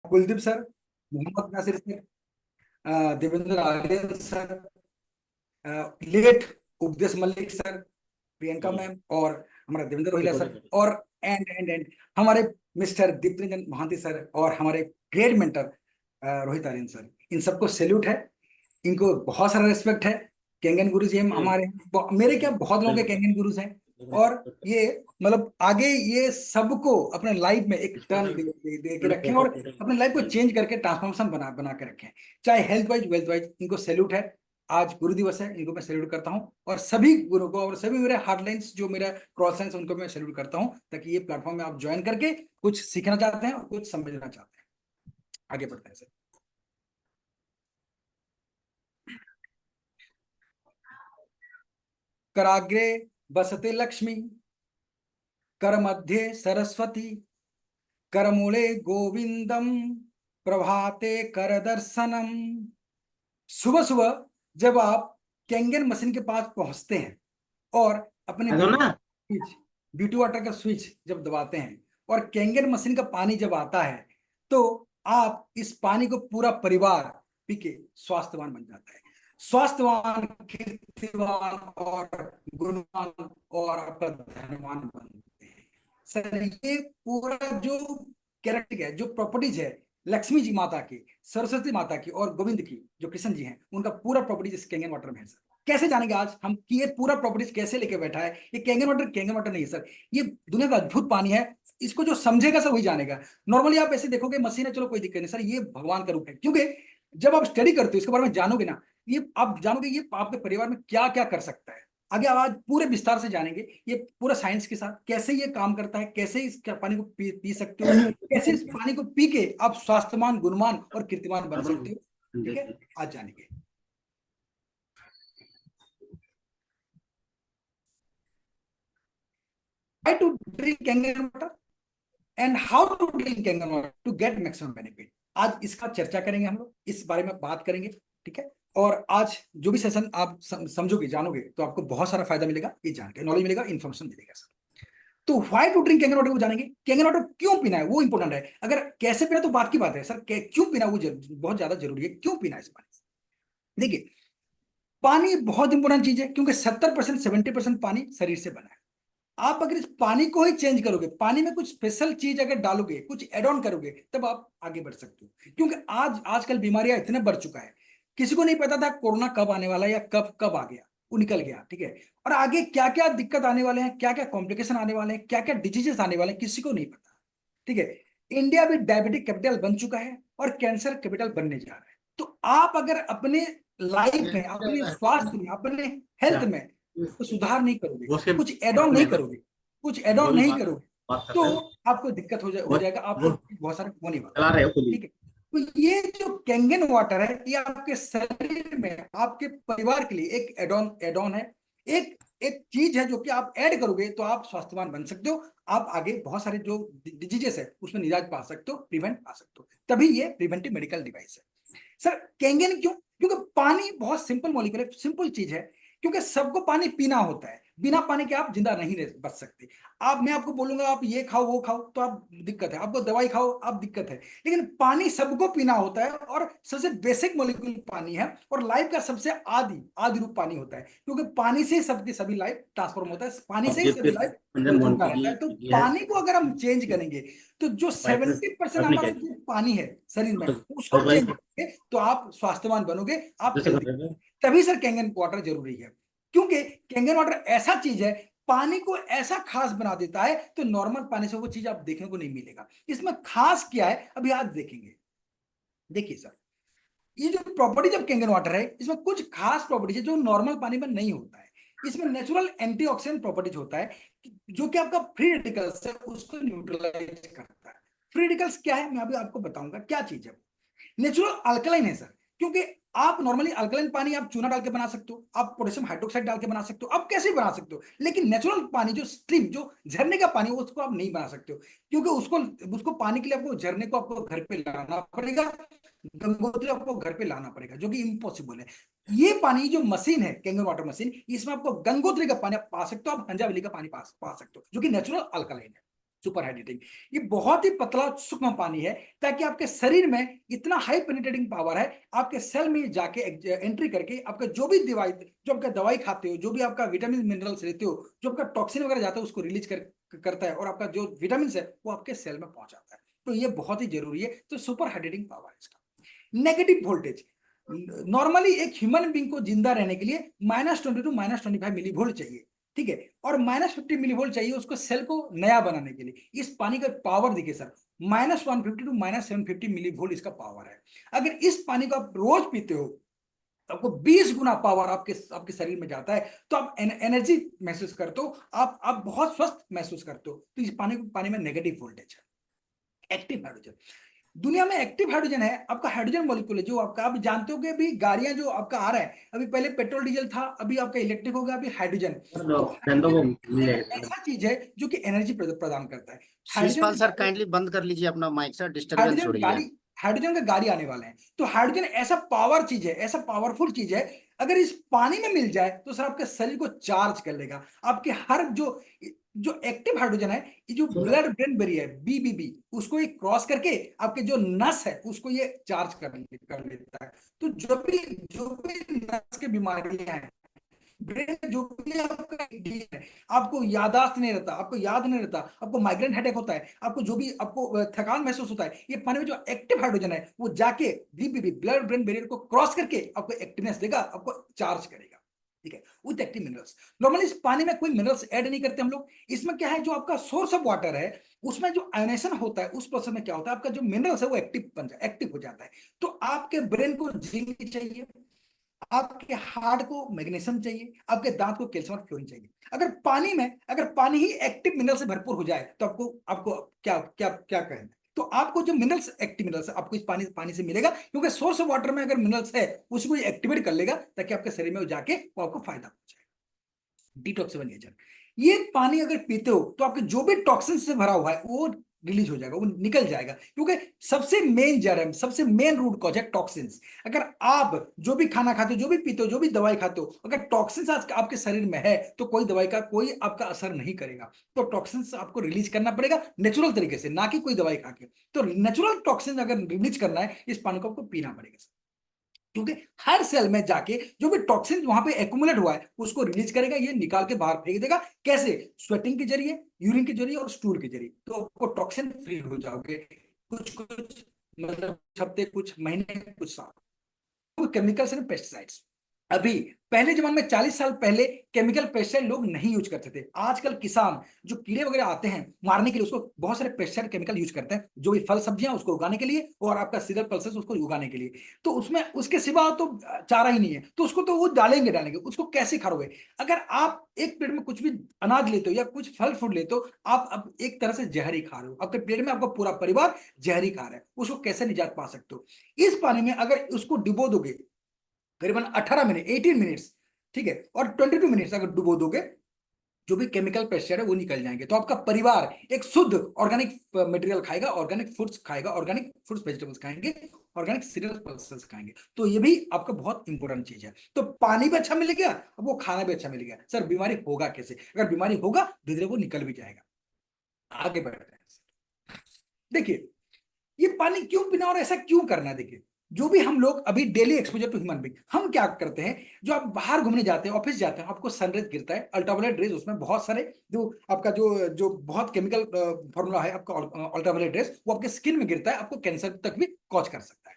Kuldeep sir, Mohammad Nasir sir, Devendra Aryan sir, late Updesh Malik sir, Priyanka hmm, ma'am और हमारा देवेंद्र रोहिला देखो सर, देखो और एंड हमारे मिस्टर दीप्तरंजन महांती सर और हमारे great mentor Rohit Aryan sir, इन सबको सैल्यूट है। इनको बहुत सारा रिस्पेक्ट है। केंगन गुरु जी हम हम्म, हमारे, मेरे क्या बहुत लोगों के बिल्कुल केंगन गुरुज हैं। देखो और देखो, ये मतलब आगे ये सबको अपने लाइफ में एक इसको टर्न ना दे के मैंने रखें फोटो और फोटो अपने लाइफ को डाली। चेंज करके ट्रांसफॉर्मेशन बना बना के रखें, चाहे हेल्थ वाइज वेल्थ वाइज। इनको सैल्यूट है। आज गुरु दिवस है, इनको मैं सैल्यूट करता हूँ, और सभी गुरु को और सभी मेरे हार्डलाइंस जो मेरा क्रॉस लाइन्स उनको मैं सैल्यूट करता हूँ, ताकि ये प्लेटफॉर्म में आप ज्वाइन करके कुछ सीखना चाहते हैं और कुछ समझना चाहते हैं। आगे बढ़ते हैं सर। कराग्रे बसते लक्ष्मी, कर मध्य सरस्वती, करमूले गोविंदम, प्रभाते कर दर्शनम। सुबह सुबह जब आप कैंगन मशीन के पास पहुंचते हैं और अपने आ जाओ ना। ब्यूटी वाटर का स्विच जब दबाते हैं और कैंगन मशीन का पानी जब आता है, तो आप इस पानी को पूरा परिवार पी के स्वास्थ्यवान बन जाता है। स्वास्थ्यवान, कीर्तिवान और गुणवान और आपका धनवान बनते हैं। सर ये पूरा जो कैरेक्टर है, जो प्रॉपर्टीज है लक्ष्मी जी माता की, सरस्वती माता की और गोविंद की जो कृष्ण जी हैं, उनका पूरा प्रॉपर्टीज इस कैंगन वाटर में है सर। कैसे जानेंगे आज हम कि ये पूरा प्रॉपर्टीज कैसे लेके बैठा है? ये कैंगन वाटर नहीं है सर, ये दुनिया का अद्भुत पानी है। इसको जो समझेगा सर वही जानेगा। नॉर्मली आप ऐसे देखोगे मशीन है, चलो कोई दिक्कत नहीं सर, ये भगवान का रूप है। क्योंकि जब आप स्टडी करते हो इसके बारे में जानोगे ना, ये आप जानोगे ये आपके परिवार में क्या क्या कर सकता है। आगे आज पूरे विस्तार से जानेंगे ये पूरा साइंस के साथ कैसे ये काम करता है, कैसे इस पानी को पी सकते हो, कैसे इस पानी को पी के आप स्वास्थ्यवान, गुणवान और कीर्तिमान बन सकते हो। ठीक है, आज जानेंगे। Why to drink Kangen water and how to drink Kangen water to get maximum benefit? आज इसका चर्चा करेंगे, हम लोग इस बारे में बात करेंगे। ठीक है, और आज जो भी सेशन आप समझोगे, जानोगे, तो आपको बहुत सारा फायदा मिलेगा, ये जान के नॉलेज मिलेगा, इन्फॉर्मेशन मिलेगा सर। तो why to drink Kangen water को जानेंगे। कैंगन वाटर क्यों पीना है वो इंपॉर्टेंट है। अगर कैसे पीना तो बात की बात है सर, क्यों पीना वो बहुत ज्यादा जरूरी है। क्यों पीना है इस पानी? देखिए, पानी बहुत इंपॉर्टेंट चीज है, क्योंकि 70% 70% पानी शरीर से बना है। आप अगर इस पानी को ही चेंज करोगे, पानी में कुछ स्पेशल चीज अगर डालोगे, कुछ एड ऑन करोगे, तब आप आगे बढ़ सकते हो। क्योंकि आजकल बीमारियां इतने बढ़ चुका है, किसी को नहीं पता था कोरोना कब आने वाला है या कब कब आ गया, वो निकल गया। ठीक है, और आगे क्या क्या दिक्कत आने वाले हैं, क्या क्या कॉम्प्लिकेशन आने वाले हैं, क्या क्या डिजीजेस आने वाले हैं, किसी को नहीं पता। ठीक है, इंडिया भी डायबिटिक कैपिटल बन चुका है और कैंसर कैपिटल बनने जा रहा है। तो आप अगर अपने लाइफ में, अपने स्वास्थ्य में, अपने हेल्थ क्या में तो सुधार नहीं करोगे, वो सिर्फ कुछ एड ऑन अपने नहीं है ना, करोगे, कुछ एड जो ऑन भी नहीं बात करोगे, बात कर तो रहे हो आपको दिक्कत हो वो जाएगा, वो आपको बहुत सारा होने वाला है। चला रहे हो खुद ही। ठीक है, तो ये जो कैंगन वाटर है, ये आपके शरीर में, आपके परिवार के लिए एक एड ऑन है। एक एक चीज है जो कि आप ऐड करोगे तो आप स्वास्थ्यवान बन सकते हो। आप आगे बहुत सारे जो डिजीजेस है उसमें निजात पा सकते हो, प्रिवेंट पा सकते हो। तभी ये प्रिवेंटिव मेडिकल डिवाइस है सर। कैंगन क्यों? क्योंकि पानी बहुत सिंपल मॉलिक्यूल है, सिंपल चीज है। क्योंकि सबको पानी पीना होता है, बिना पानी के आप जिंदा नहीं रह बच सकते। मैं आपको बोलूंगा आप ये खाओ वो खाओ तो आप दिक्कत है, आपको दवाई खाओ आप दिक्कत है, लेकिन पानी सबको पीना होता है। और सबसे बेसिक मॉलिक्यूल पानी है, और लाइफ का सबसे आदि आदि रूप पानी होता है। क्योंकि पानी से ही सबकी सभी लाइफ ट्रांसफॉर्म होता है, पानी से ही सभी ऑब्जेक्टिव लाइफ अंजन जिंदा मोहंती रहता है। तो जी ये है पानी को अगर हम चेंज करेंगे, तो जो वाइटनेस 70% करनी हमारा चाहिए। जो पानी है शरीर में, उसको हाउस चेंज वाइफ करेंगे तो आप स्वास्थ्यवान बनोगे, आप जैसे कर हेल्दी। रहे हो। तभी सर कैंगन वाटर जरूरी है। क्योंकि कैंगन वाटर ऐसा चीज है, पानी को ऐसा खास बना देता है, तो नॉर्मल पानी से वो चीज आप देखने को नहीं मिलेगा। इसमें खास क्या है अभी आज देखेंगे। देखिए सर, ये जो प्रॉपर्टी जब कैंगन वाटर है, इसमें कुछ खास प्रॉपर्टीज है जो नॉर्मल पानी में नहीं होता है। इसमें नेचुरल एंटीऑक्सीडेंट प्रॉपर्टीज होता है, जो कि आपका फ्री रेडिकल्स है उसको न्यूट्रलाइज करता है। फ्री रेडिकल्स क्या है, मैं अभी आपको बताऊंगा क्या चीज है। नेचुरल अल्कलाइन है सर। क्योंकि आप नॉर्मली अल्कलाइन पानी आप चूना डाल के बना सकते हो, आप पोटेशियम हाइड्रोक्साइड डाल के बना सकते हो, आप कैसे भी बना सकते हो, लेकिन नेचुरल पानी जो स्ट्रीम, जो झरने का पानी, उसको आप नहीं बना सकते हो। क्योंकि उसको उसको पानी के लिए आपको झरने को आपको घर पे लाना पड़ेगा, गंगोत्री आपको घर पे लाना पड़ेगा, जो कि इम्पॉसिबल है। ये पानी जो मशीन है कैंगन वाटर मशीन, इसमें आपको गंगोत्री का पानी आप पा सकते हो, आप हंजावली का पानी पा सकते हो, जो कि नेचुरल अल्कलाइन है। Super hydrating. ये बहुत ही पतला सूक्ष्म पानी है, ताकि आपके शरीर में इतना हाई पेनिट्रेटिंग पावर है, आपके सेल में जाके एंट्री करके आपका जो भी दवाई, जो आपका दवाई खाते हो, जो भी आपका विटामिन मिनरल्स लेते हो, जो आपका टॉक्सिन वगैरह जाता है उसको रिलीज करता है, और आपका जो विटामिन है वो आपके सेल में पहुंचाता है। तो ये बहुत ही जरूरी है। तो सुपर हाइड्रेटिंग पावर है इसका। नेगेटिव वोल्टेज, नॉर्मली एक ह्यूमन बींग को जिंदा रहने के लिए -20 टू -25 मिली वोल्ट चाहिए, ठीक है, और -50 मिली वोल्ट चाहिए उसको सेल को नया बनाने के लिए। इस पानी का पावर देखिए सर, -150 टू -750 मिली वोल्ट इसका पावर है। अगर इस पानी को आप रोज पीते हो तो आपको 20 गुना पावर आपके आपके शरीर में जाता है, तो आप एनर्जी महसूस करते हो, आप बहुत स्वस्थ महसूस करते हो। तो इस पानी में नेगेटिव वोल्टेज है। एक्टिव हाइड्रोजन, दुनिया में एक्टिव हाइड्रोजन है, आपका हाइड्रोजन मॉलिक्यूल है, जो आपका, आप जानते हो कि अभी गाड़ियां जो आपका आ रहा है, अभी पहले पेट्रोल डीजल था, अभी आपका इलेक्ट्रिक हो गया, अभी हाइड्रोजन। तो हाइड्रोजन एक ऐसा चीज है जो कि एनर्जी प्रदान करता है। हाइड्रोजन शीशपाल की सर गाड़ी, काइंडली बंद कर लीजिए अपना माइक सर, डिस्टरबेंस हो हाइड्रोजन रही है। गाड़ी, हाइड्रोजन का गाड़ी आने वाले हैं। तो हाइड्रोजन ऐसा पावर चीज है, ऐसा पावरफुल चीज है, अगर इस पानी में मिल जाए तो सर आपके शरीर को चार्ज कर लेगा। आपके हर जो जो एक्टिव हाइड्रोजन है, ये जो ब्लड ब्रेन बैरियर है BBB, उसको ये क्रॉस करके आपके जो नस है उसको ये चार्ज कर लेता है। तो जो भी नस की बीमारियां हैं, ब्रेन जो भी आपका है, आपको यादाश्त नहीं रहता, आपको याद नहीं रहता, आपको माइग्रेन हेडेक होता है, आपको जो भी आपको थकान महसूस होता है, ये पानी में जो एक्टिव हाइड्रोजन है वो जाके BBB ब्लड ब्रेन बैरियर को क्रॉस करके आपको एक्टिवनेस देगा, आपको चार्ज करेगा, ठीक है, विथ एक्टिव मिनरल्स। नॉर्मली इस पानी में कोई मिनरल्स ऐड नहीं करते हम लोग। इसमें क्या है, जो आपका सोर्स ऑफ वाटर है उसमें जो आयोनेशन होता है, उस प्रोसेस में क्या होता है, आपका जो मिनरल्स है वो एक्टिव हो जाता है। तो आपके ब्रेन को जिंक चाहिए, आपके हार्ट को मैग्नीशियम चाहिए, आपके दांत को कैल्शियम और फ्लोरीन चाहिए। अगर पानी ही एक्टिव मिनरल से भरपूर हो जाए तो आपको आपको क्या क्या क्या कहना है? तो आपको जो मिनरल्स, एक्टिव मिनरल्स आपको इस पानी पानी से मिलेगा, क्योंकि सोर्स ऑफ वाटर में अगर मिनरल्स है उसको एक्टिवेट कर लेगा, ताकि आपके शरीर में वो जाके वो आपको फायदा पहुंचाए। डिटॉक्सिफिंग एजेंट, ये पानी अगर पीते हो तो आपके जो भी टॉक्सिन से भरा हुआ है वो रिलीज हो जाएगा, वो निकल जाएगा, क्योंकि सबसे मेन जड़ है, सबसे मेन रूट कॉज है टॉक्सिन्स। अगर आप जो भी खाना खाते हो, जो भी पीते हो, जो भी दवाई खाते हो, अगर टॉक्सिन्स आज आपके शरीर में है तो कोई दवाई का कोई आपका असर नहीं करेगा। तो टॉक्सिन्स आपको रिलीज करना पड़ेगा नेचुरल तरीके से, ना कि कोई दवाई खा के। तो नेचुरल टॉक्सिन अगर रिलीज करना है, इस पानी को आपको पीना पड़ेगा, क्योंकि हर सेल में जाके जो भी टॉक्सिन वहां पे एक्यूमुलेट हुआ है उसको रिलीज करेगा, ये निकाल के बाहर फेंक देगा। कैसे? स्वेटिंग के जरिए, यूरिन के जरिए और स्टूल के जरिए। तो आपको टॉक्सिन फ्री हो जाओगे, कुछ कुछ मतलब कुछ हफ्ते, कुछ महीने, कुछ साल। केमिकल्स एंड पेस्टिसाइड्स, अभी पहले जमाने में 40 साल पहले केमिकल पेस्टिसाइड लोग नहीं यूज करते थे। आजकल किसान जो कीड़े वगैरह आते हैं मारने के लिए, उसको बहुत सारे पेस्टिसाइड केमिकल यूज करते हैं, जो भी फल सब्जियां उसको उगाने के लिए, और आपका सीरियल पल्सेस उसको उगाने के लिए। तो उसमें उसके सिवा तो चारा ही नहीं है, तो उसको तो वो डालेंगे उसको कैसे खाओगे? अगर आप एक पेट में कुछ भी अनाज लेते हो या कुछ फल फ्रूट लेते हो, आप अब एक तरह से जहर ही खा रहे हो, आपके पेट में आपका पूरा परिवार जहर ही खा रहा है। उसको कैसे निजात पा सकते हो? इस पानी में अगर उसको डुबो दोगे करीबन 18 मिनट, 18 मिनट्स, ठीक है, और 22 मिनट्स अगर डुबो दोगे, जो भी केमिकल पेस्टिसाइड है वो निकल जाएंगे, तो आपका परिवार एक शुद्ध ऑर्गेनिक मटेरियल खाएगा, ऑर्गेनिक फूड्स खाएगा, ऑर्गेनिक फ्रूट्स वेजिटेबल्स खाएंगे, ऑर्गेनिक सीरियल पल्सेस खाएंगे। तो ये भी आपका बहुत इंपॉर्टेंट चीज है। तो पानी भी अच्छा मिल गया, अब वो खाना भी अच्छा मिल गया। सर बीमारी होगा कैसे? अगर बीमारी होगा धीरे धीरे वो निकल भी जाएगा। आगे बढ़ते हैं। देखिए, ये पानी क्यों पीना और ऐसा क्यों करना है? देखिए, जो भी हम लोग अभी daily exposure to human being, हम क्या करते हैं, जो आप बाहर घूमने जाते हैं, ऑफिस जाते हैं, आपको सनरेज गिरता है, अल्ट्रावायलेट रेज, उसमें बहुत सारे जो आपका जो जो बहुत केमिकल फॉर्मूला है आपका, अल्ट्रावायलेट रेज वो आपके स्किन में गिरता है, आपको कैंसर तक भी कॉज कर सकता है।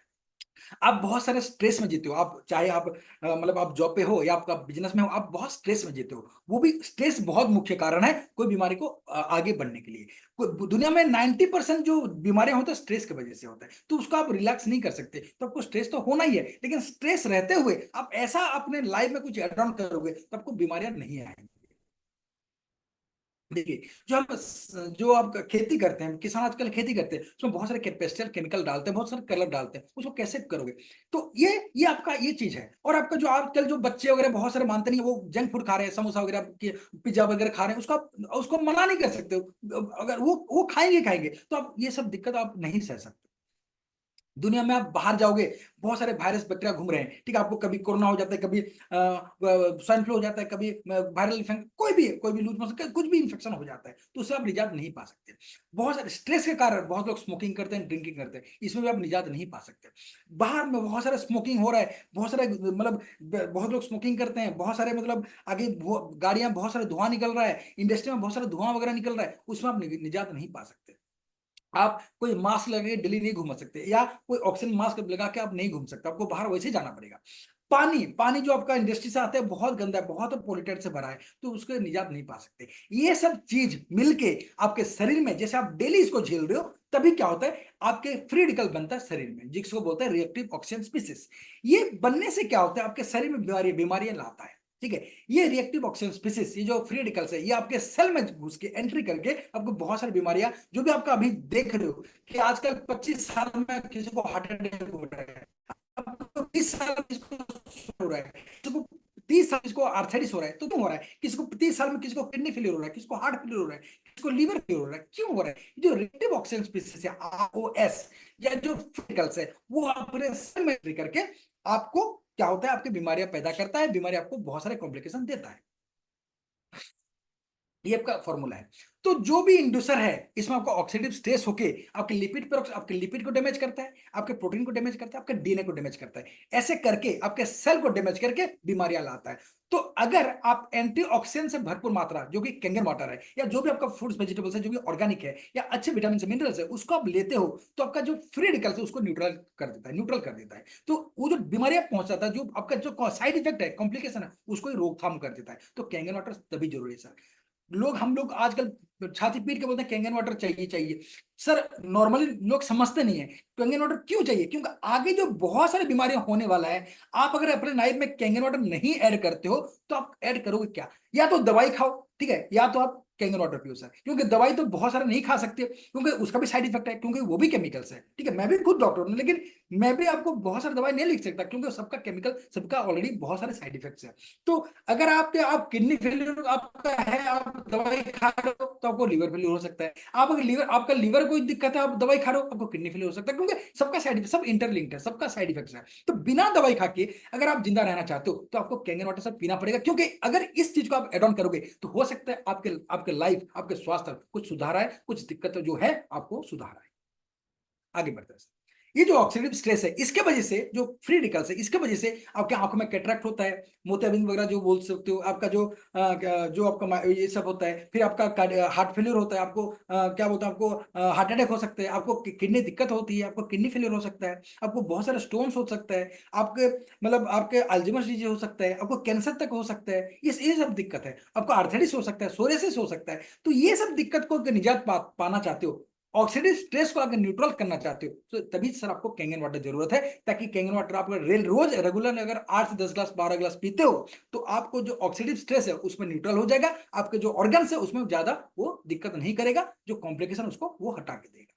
आप बहुत सारे स्ट्रेस में जीते हो, आप चाहे आप मतलब आप जॉब पे हो या आपका बिजनेस में हो, आप बहुत स्ट्रेस में जीते हो। वो भी स्ट्रेस बहुत मुख्य कारण है कोई बीमारी को आगे बढ़ने के लिए। दुनिया में 90% जो बीमारियां होती है स्ट्रेस की वजह से होता है। तो उसको आप रिलैक्स नहीं कर सकते, तो आपको स्ट्रेस तो होना ही है, लेकिन स्ट्रेस रहते हुए आप ऐसा अपने लाइफ में कुछ एड ऑन करोगे तो आपको बीमारियां नहीं आएंगी। देखिए, जो आप खेती करते हैं, किसान आजकल खेती करते हैं, उसमें बहुत सारे पेस्टिसाइड केमिकल डालते हैं, बहुत सारे कलर डालते हैं, उसको कैसे करोगे? तो ये आपका ये चीज है। और आपका जो आजकल जो बच्चे वगैरह बहुत सारे मानते नहीं, वो जंक फूड खा रहे हैं, समोसा वगैरह पिज्जा वगैरह खा रहे हैं, उसका उसको मना नहीं कर सकते हो। अगर वो खाएंगे खाएंगे तो आप ये सब दिक्कत आप नहीं सह सकते। दुनिया में आप बाहर जाओगे, बहुत सारे वायरस बैक्टीरिया घूम रहे हैं, ठीक है, आपको कभी कोरोना हो जाता है, कभी स्वाइन फ्लू हो जाता है, कभी वायरल इन्फेक्शन, कोई भी लूज मोशन, कुछ भी इंफेक्शन हो जाता है, तो उससे आप निजात नहीं पा सकते। बहुत सारे स्ट्रेस के कारण बहुत लोग स्मोकिंग करते हैं, ड्रिंकिंग करते हैं, इसमें भी आप निजात नहीं पा सकते। बाहर में बहुत सारा स्मोकिंग हो रहा है, बहुत सारे मतलब बहुत लोग स्मोकिंग करते हैं, बहुत सारे मतलब आगे गाड़ियां, बहुत सारे धुआं निकल रहा है, इंडस्ट्री में बहुत सारा धुआं वगैरह निकल रहा है, उसमें आप निजात नहीं पा सकते। आप कोई मास्क लगा के दिल्ली नहीं घूम सकते, या कोई ऑक्सीजन मास्क लगा के आप नहीं घूम सकते, आपको बाहर वैसे जाना पड़ेगा। पानी पानी जो आपका इंडस्ट्री से आता है बहुत गंदा है, बहुत पोल्यूटेड से भरा है, तो उसको निजात नहीं पा सकते। ये सब चीज मिलके आपके शरीर में, जैसे आप डेली इसको झेल रहे हो, तभी क्या होता है, आपके फ्री रेडिकल बनता है शरीर में, जिसको बोलते हैं रिएक्टिव ऑक्सीजन स्पीसीज। ये बनने से क्या होता है, आपके शरीर में बीमारियां लाता है। ठीक है, ये रिएक्टिव ऑक्सीजन स्पीसीज, ये जो फ्री रेडिकल्स है, ये आपके सेल में घुस के एंट्री करके आपको बहुत सारी बीमारियां, जो भी आपका अभी देख रहे हो कि आजकल 25 साल में किसी को हार्ट अटैक हो रहा है, आपको 20 साल में किसी को हो रहा है, किसी को 30 साल किसी को आर्थराइटिस हो रहा है, तो क्यों हो रहा है, किसी को 30 साल में किसी को किडनी फेलियर हो रहा है, किसी को हार्ट फेलियर हो रहा है, किसी को लीवर फेलियर हो रहा है, क्यों हो रहा है, जो रिएक्टिव ऑक्सीजन स्पीसीज है, आरओएस, या जो फिजिकल्स है, वो अपने सेल में एंट्री करके आपको क्या होता है, आपकी बीमारियां पैदा करता है, बीमारी आपको बहुत सारे कॉम्प्लिकेशन देता है। ये आपका फॉर्मूला है। तो जो भी इंड्यूसर है, इसमें आपका ऑक्सीडेटिव स्ट्रेस होके आपके लिपिड पर, आपके लिपिड को डैमेज करता है, आपके प्रोटीन को डैमेज करता है, आपके डीएनए को डैमेज करता है, ऐसे करके आपके सेल को डैमेज करके बीमारियां लाता है। तो अगर आप एंटीऑक्सीडेंट से भरपूर मात्रा, जो कि कैंगन वाटर है, या जो भी आपका फ्रूट्स वेजिटेबल्स है, जो भी ऑर्गेनिक है, या अच्छे विटामिन मिनरल्स है, उसको आप लेते हो, तो आपका जो फ्री रेडिकल्स है उसको न्यूट्रल कर देता है। तो वो जो बीमारियां पहुंचाता है, जो आपका जो साइड इफेक्ट है, कॉम्प्लिकेशन है, उसको ही रोकथाम कर देता है। तो कैंगन वाटर तभी जरूरी है सर। हम लोग आजकल छाती पीट के बोलते हैं कैंगन वाटर चाहिए चाहिए। सर नॉर्मली लोग समझते नहीं है कैंगन वाटर क्यों चाहिए, क्योंकि आगे जो बहुत सारी बीमारियां होने वाला है, आप अगर अपने लाइफ में कैंगन वाटर नहीं ऐड करते हो, तो आप ऐड करोगे क्या, या तो दवाई खाओ, ठीक है, या तो आप कैंगन वाटर पियो सर। क्योंकि दवाई तो बहुत सारे नहीं खा सकते, क्योंकि उसका भी साइड इफेक्ट है, क्योंकि वो भी केमिकल्स है। ठीक है, मैं भी खुद डॉक्टर हूँ, लेकिन मैं भी आपको बहुत सारी दवाई नहीं लिख सकता, क्योंकि सबका केमिकल, सबका ऑलरेडी बहुत सारे साइड इफेक्ट्स है। तो अगर आप किडनी फेलियर आपका है, आप दवाई खा रहे हो, तो आपको लीवर फेलियर हो सकता है। आप अगर लीवर, आपका लीवर कोई दिक्कत है, आप दवाई खा रहे हो, आपको किडनी फेलियर हो सकता है, क्योंकि सबका साइड, सब इंटरलिंक्ड है, सबका साइड इफेक्ट्स है। तो बिना दवाई खा के अगर आप जिंदा रहना चाहते हो, तो आपको कैंगन वाटर सब पीना पड़ेगा, क्योंकि अगर इस चीज को आप एड ऑन करोगे, तो हो सकता है आपके आपके लाइफ, आपके स्वास्थ्य कुछ सुधार है, कुछ दिक्कत जो है आपको सुधार है। आगे बढ़ते हैं। ये जो ऑक्सीडेटिव स्ट्रेस है, इसके वजह से जो फ्री रेडिकल्स है, इसके वजह से आपके आंखों में कैटरेक्ट होता है, मोतियाबिंद वगैरह जो बोल सकते हो, आपका जो आपका ये सब होता है, फिर आपका हार्ट फेलियर होता है, आपको क्या बोलते हैं, आपको हार्ट अटैक हो सकता है, आपको किडनी दिक्कत होती है, आपको किडनी फेलियर हो सकता है, आपको बहुत सारे स्टोन्स हो सकता है, आपके मतलब आपके अल्जाइमर डिजीज हो सकता है, आपको कैंसर तक हो सकता है, ये सब दिक्कत है, आपको आर्थराइटिस हो सकता है, सोरियासिस हो सकता है। तो ये सब दिक्कत को अगर निजात पाना चाहते हो, ऑक्सीडेटिव स्ट्रेस को अगर न्यूट्रल करना चाहते हो, तो तभी सर आपको कैंगन वाटर जरूरत है। ताकि कैंगन वाटर आप अगर रोज रेगुलर अगर 8 से 10 ग्लास 12 ग्लास पीते हो, तो आपको जो ऑक्सीडेटिव स्ट्रेस है उसमें न्यूट्रल हो जाएगा, आपके जो ऑर्गन्स है उसमें ज्यादा वो दिक्कत नहीं करेगा, जो कॉम्प्लिकेशन उसको वो हटा के देगा।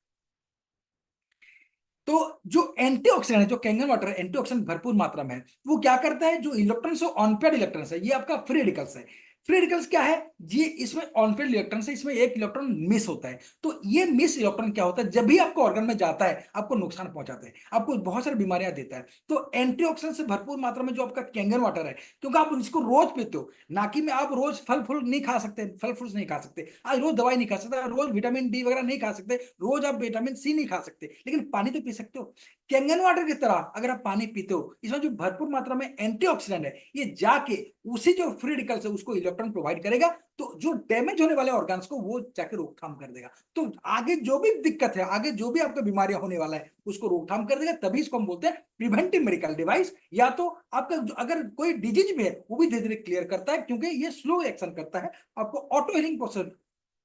तो जो एंटीऑक्सीडेंट है, जो कैंगन वाटर है, एंटीऑक्सीडेंट भरपूर मात्रा में है, वो क्या करता है, जो इलेक्ट्रॉन्स है, ऑनपेड इलेक्ट्रॉन्स है, ये आपका फ्री रेडिकल्स है। फ्री रेडिकल्स क्या है, ये इसमें ऑनपेड इलेक्ट्रॉन्स है, इसमें एक इलेक्ट्रॉन मिस होता है। तो ये मिस इलेक्ट्रॉन क्या होता है, जब भी आपको ऑर्गन में जाता है, आपको नुकसान पहुंचाता है, आपको बहुत सारी बीमारियां देता है। तो एंटीऑक्सीडेंट से भरपूर मात्रा में जो आपका कैंगन वाटर है, क्योंकि आप इसको रोज पीते हो, ना कि में आप रोज फल फूल नहीं खा सकते, फल फ्रूट नहीं खा सकते, आज रोज दवाई नहीं खा सकते, रोज विटामिन डी वगैरह नहीं खा सकते, रोज आप विटामिन सी नहीं खा सकते, लेकिन पानी तो पी सकते हो। कैंगन वाटर की तरह अगर आप पानी पीते हो, इसमें जो भरपूर मात्रा में एंटीऑक्सीडेंट है, ये जाके उसी जो फ्री रेडिकल्स है उसको इलेक्ट्रॉन प्रोवाइड करेगा, तो जो डैमेज होने वाले ऑर्गन्स को वो जाके रोकथाम कर देगा। तो आगे जो भी दिक्कत है, आगे जो भी आपको बीमारियां होने वाला है, उसको रोकथाम कर देगा। तभी इसको हम बोलते हैं प्रिवेंटिव मेडिकल डिवाइस। या तो आपका अगर कोई डिजीज भी है, वो भी धीरे धीरे क्लियर करता है, क्योंकि ये स्लो एक्शन करता है, आपको ऑटो हीलिंग प्रोसेस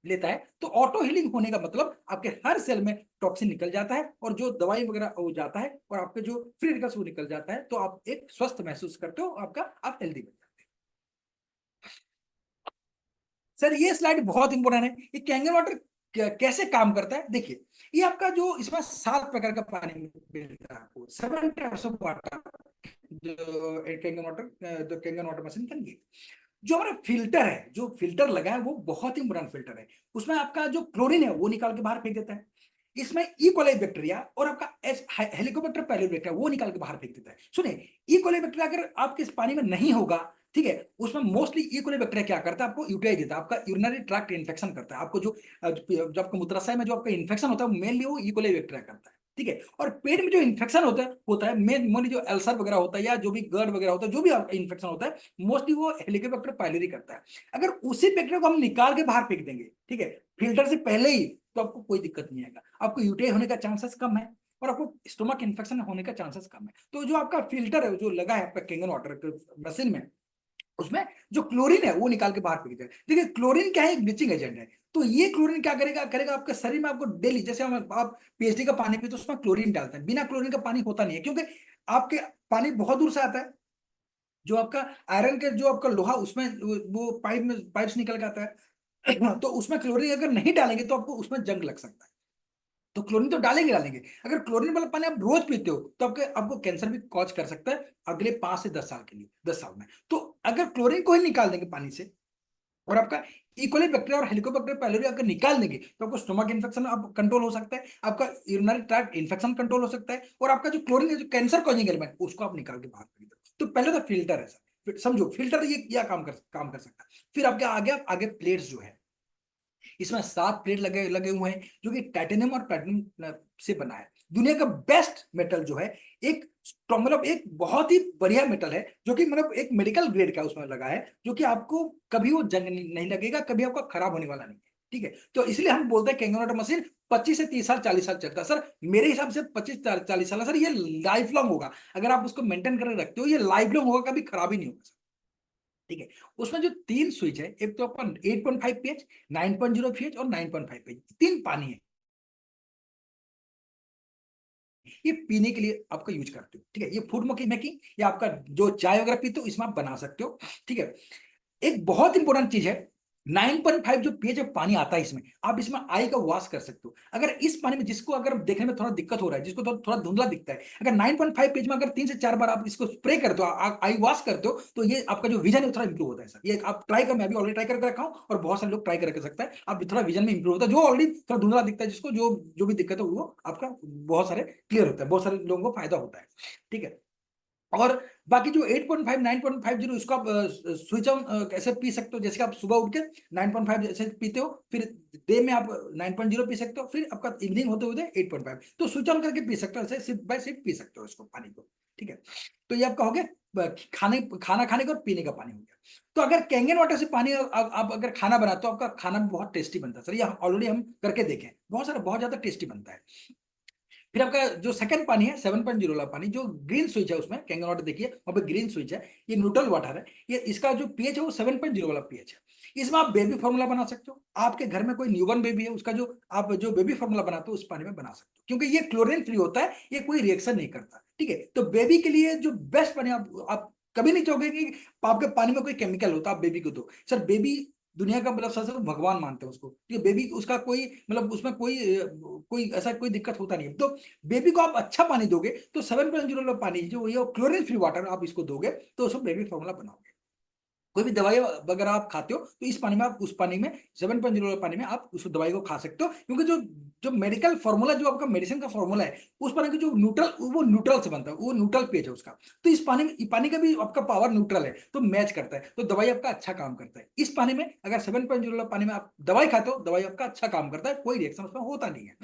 लेता है। तो ऑटो हीलिंग होने का मतलब आपके हर सेल में टॉक्सिन निकल जाता है, और जो दवाई वगैरह हो जाता है, और आपके जो फ्री रेडिकल्स वो निकल जाता है, तो आप एक स्वस्थ महसूस करते हो, आपका आप हेल्दी बन जाते हो। सर ये स्लाइड बहुत इंपॉर्टेंट है, ये कैंगन वाटर कैसे काम करता है, देखिए। ये आपका जो इसमें 7 प्रकार का पानी मिलता है आपको, 7 टाइप्स ऑफ वाटर, जो Kangen water machine can give. जो हमारा फिल्टर है, जो फिल्टर लगा है, वो बहुत ही इंपॉर्टेंट फिल्टर है। उसमें आपका जो क्लोरीन है वो निकाल के बाहर फेंक देता है। इसमें इकोलाई बैक्टीरिया और आपका हेलिकोबैक्टर पाइलोरी बैक्टीरिया वो निकाल के बाहर फेंक देता है। सुनिए, इकोलाई बैक्टीरिया अगर आपके इस पानी में नहीं होगा, ठीक है। उसमें मोस्टली ई कोली बैक्टीरिया क्या करता है, आपको यूटीआई देता है, आपका यूरिनरी ट्रैक्ट इन्फेक्शन करता है, आपको जो जो आपका मूत्राशय में जो आपका इन्फेक्शन होता है मेनली वो ई कोली बैक्टीरिया करता है, ठीक है। और पेट में जो इन्फेक्शन होता है मेनली जो अल्सर वगैरह होता है या जो भी गर्ड वगैरह होता है, जो भी इन्फेक्शन होता है मोस्टली वो हेलिकोबैक्टर पायलोरी करता है। अगर उसी बैक्टीरिया को हम निकाल के बाहर फेंक देंगे, ठीक है, फिल्टर से पहले ही, तो आपको कोई दिक्कत नहीं आएगा, आपको यूटीआई होने का चांसेस कम है और आपको स्टोमक इन्फेक्शन होने का चांसेस कम है। तो जो आपका फिल्टर है जो लगा है आपका कैंगन वाटर मशीन में, उसमें जो क्लोरीन है वो निकाल के बाहर फेंक दें। देखिए क्लोरीन क्या है, एक ब्लीचिंग एजेंट है। तो ये क्लोरीन क्या करेगा करेगा आपके शरीर में, आपको डेली, जैसे हम आप पीएचडी का पानी पीते तो उसमें क्लोरीन डालते हैं, बिना क्लोरीन का पानी होता नहीं है, क्योंकि आपके पानी बहुत दूर से आता है, जो आपका आयरन के जो आपका लोहा उसमें वो पाइप से निकल के आता है तो उसमें क्लोरीन अगर नहीं डालेंगे तो आपको उसमें जंग लग सकता है। तो क्लोरीन तो डालेंगे डालेंगे, अगर क्लोरीन वाला पानी आप रोज पीते हो तो आपके आपको कैंसर भी कॉज कर सकता है अगले 5 से 10 साल के लिए, 10 साल में। तो अगर क्लोरीन को ही निकाल देंगे पानी से और आपका इकोली बैक्टीरिया और हेलिकोबैक्टर पायलोरी अगर निकाल देंगे तो आपको स्टोमक इन्फेक्शन आप कंट्रोल हो सकता है, आपका यूरिनरी ट्रैक्ट इन्फेक्शन कंट्रोल हो सकता है, और आपका जो क्लोरीन है जो कैंसर कॉजिंग एलिमेंट उसको आप निकाल के बाहर फेंक दो। तो पहले तो फिल्टर है सर, समझो फिल्टर ये क्या काम कर सकता है। फिर आपके आगे प्लेट्स जो है, इसमें 7 प्लेट लगे लगे हुए हैं जो कि टाइटेनियम और प्लैटिनम से बना है। दुनिया का बेस्ट मेटल जो है, एक मतलब एक बहुत ही बढ़िया मेटल है जो कि मतलब एक मेडिकल ग्रेड का उसमें लगा है, जो कि आपको कभी वो जंग नहीं लगेगा, कभी आपका खराब होने वाला नहीं है, ठीक है। तो इसलिए हम बोलते हैं कैंगन वाटर मशीन 25 से 30 साल 40 साल चलता है सर। मेरे हिसाब से 25 40 साल सर, ये लाइफ लॉन्ग होगा अगर आप उसको मेंटेन करके रखते हो, ये लाइफ लॉन्ग होगा, कभी खराब ही नहीं होगा सर, ठीक है। उसमें जो 3 स्विच है, एक तो अपन 8.5 pH, 9.0 pH और 9.5 pH, 3 पानी है, ये पीने के लिए आपका यूज करते हो, ठीक है। ये फूड मेकिंग या आपका जो चाय वगैरह पीते हो इसमें आप बना सकते हो, ठीक है। एक बहुत इंपॉर्टेंट चीज है, 9.5 जो पीएच पानी आता है इसमें, आप इसमें आई का वॉश कर सकते हो। अगर इस पानी में जिसको अगर देखने में थोड़ा दिक्कत हो रहा है, जिसको थोड़ा धुंधला दिखता है, अगर 9.5 पीएच में अगर 3 से 4 बार आप इसको स्प्रे करते हो, आई वॉश करते हो, तो ये आपका जो विजन है थोड़ा इंप्रूव होता है सर। ये आप ट्राई कर, मैं भी ऑलरेडी ट्राई करके रखा हूँ और बहुत सारे लोग ट्राई करके सकता है, आप थोड़ा विजन में इंप्रूव होता है, जो ऑलरेडी थोड़ा धुंधला दिखता है, जिसको जो जो भी दिक्कत है वो आपका बहुत सारे क्लियर होता है, बहुत सारे लोगों को फायदा होता है, ठीक है। और बाकी जो 8.5 9.50 इसको आप स्विच ऑन कैसे पी सकते हो, जैसे कि आप सुबह उठ के 9.5 जैसे पीते हो, फिर डे में आप 9.0 पी सकते हो, फिर आपका इवनिंग होते हुए 8.5, तो स्विच ऑन करके पी सकते हो, ऐसे सिप बाय सिप पी सकते हो इसको पानी को, ठीक है। तो ये आपका हो गया खाना खाने का और पीने का पानी हो गया। तो अगर कैंगन वाटर से पानी आप अगर खाना बनाते हो, आपका खाना बहुत टेस्टी बनता है सर, ये ऑलरेडी हम करके देखें, बहुत ज्यादा टेस्टी बनता है। फिर आपका जो सेकंड पानी है 7.0 वाला पानी, जो ग्रीन स्विच है उसमें कैंगन वाटर देखिए वहां पे ग्रीन स्विच है, ये न्यूट्रल वाटर है, ये इसका जो पीएच है वो 7.0 वाला पीएच है। इसमें आप बेबी फॉर्मूला बना सकते हो, आपके घर में कोई न्यूबॉर्न बेबी है उसका जो आप जो बेबी फॉर्मूला बनाते हो उस पानी में बना सकते हो, क्योंकि ये क्लोरीन फ्री होता है, ये कोई रिएक्शन नहीं करता, ठीक है। तो बेबी के लिए जो बेस्ट पानी, आप कभी नहीं चाहोगे कि आपके पानी में कोई केमिकल होता, आप बेबी को दो सर। बेबी दुनिया का मतलब सबसे भगवान मानते हैं उसको, ये बेबी उसका कोई मतलब उसमें कोई ऐसा कोई दिक्कत होता नहीं है। तो बेबी को आप अच्छा पानी दोगे तो 7.0 पानी जो ये क्लोरीन फ्री वाटर आप इसको दोगे तो उसको बेबी फॉर्मूला बनाओगे। कोई भी दवाई वगैरह आप खाते हो तो इस पानी में आप उस पानी में 7.0 पानी में आप उस दवाई को खा सकते हो, क्योंकि जो जो मेडिकल फॉर्मूला जो आपका मेडिसिन का फॉर्मूला है उस पानी की जो न्यूट्रल वो न्यूट्रल से बनता है, वो न्यूट्रल पेज है उसका। तो इस पानी का भी आपका पावर न्यूट्रल है तो मैच करता है, तो दवाई आपका अच्छा काम करता है। इस पानी में अगर 7.0 पानी में आप दवाई खाते हो, दवाई आपका अच्छा काम करता है, कोई रिएक्शन उसमें होता नहीं है,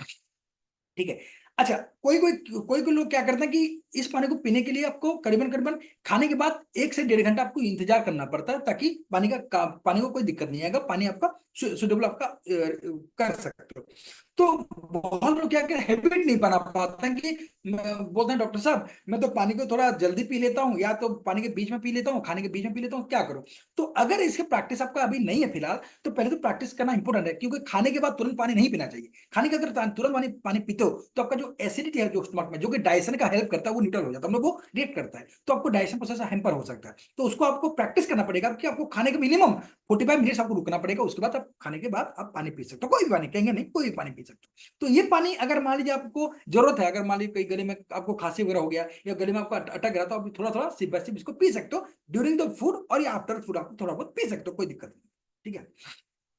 ठीक है। अच्छा, कोई कोई लोग क्या करते हैं कि इस पानी को पीने के लिए आपको करीबन करीबन खाने के बाद 1 से 1.5 घंटा आपको इंतजार करना पड़ता है, ताकि पानी को कोई दिक्कत नहीं आएगा, पानी आपका सुटेबल आपका कर सकते हो। तो बहुत लोग क्या हैबिट नहीं बना पाते हैं कि बोलते हैं डॉक्टर साहब मैं तो पानी को थोड़ा जल्दी पी लेता हूँ, या तो पानी के बीच में पी लेता हूँ, खाने के बीच में पी लेता हूँ, क्या करूँ। तो अगर इसकी प्रैक्टिस आपका अभी नहीं है फिलहाल, तो पहले तो प्रैक्टिस करना इंपॉर्टेंट है, क्योंकि खाने के बाद तुरंत पानी नहीं पीना चाहिए। खाने के अगर तुरंत पानी पानी पीते हो तो आपका जो एसिडिटी है जो स्टमक में, जो कि डाइजेशन का हेल्प करता है, वो न्यूट्रल हो जाता है, हम लोग वो रिएक्ट करता है, तो आपको डाइजेशन प्रोसेस हैम्पर हो सकता है। तो उसको आपको प्रैक्टिस करना पड़ेगा कि आपको खाने के मिनिमम 45 मिनट्स आपको रुकना पड़ेगा, उसके बाद आप खाने के बाद आप पानी पी सकते हो, कोई भी पानी कहेंगे नहीं, कोई भी पानी पी सकते हो। तो ये पानी अगर मान लीजिए आपको जरूरत है, अगर मान लीजिए कई गले में आपको खांसी वगैरह हो गया या गले में आपको अटक गया, तो आप थोड़ा थोड़ा सिप बाय सिप इसको पी सकते हो ड्यूरिंग द फूड, और या आफ्टर फूड आप थोड़ा बहुत पी सकते हो, कोई दिक्कत नहीं, ठीक है।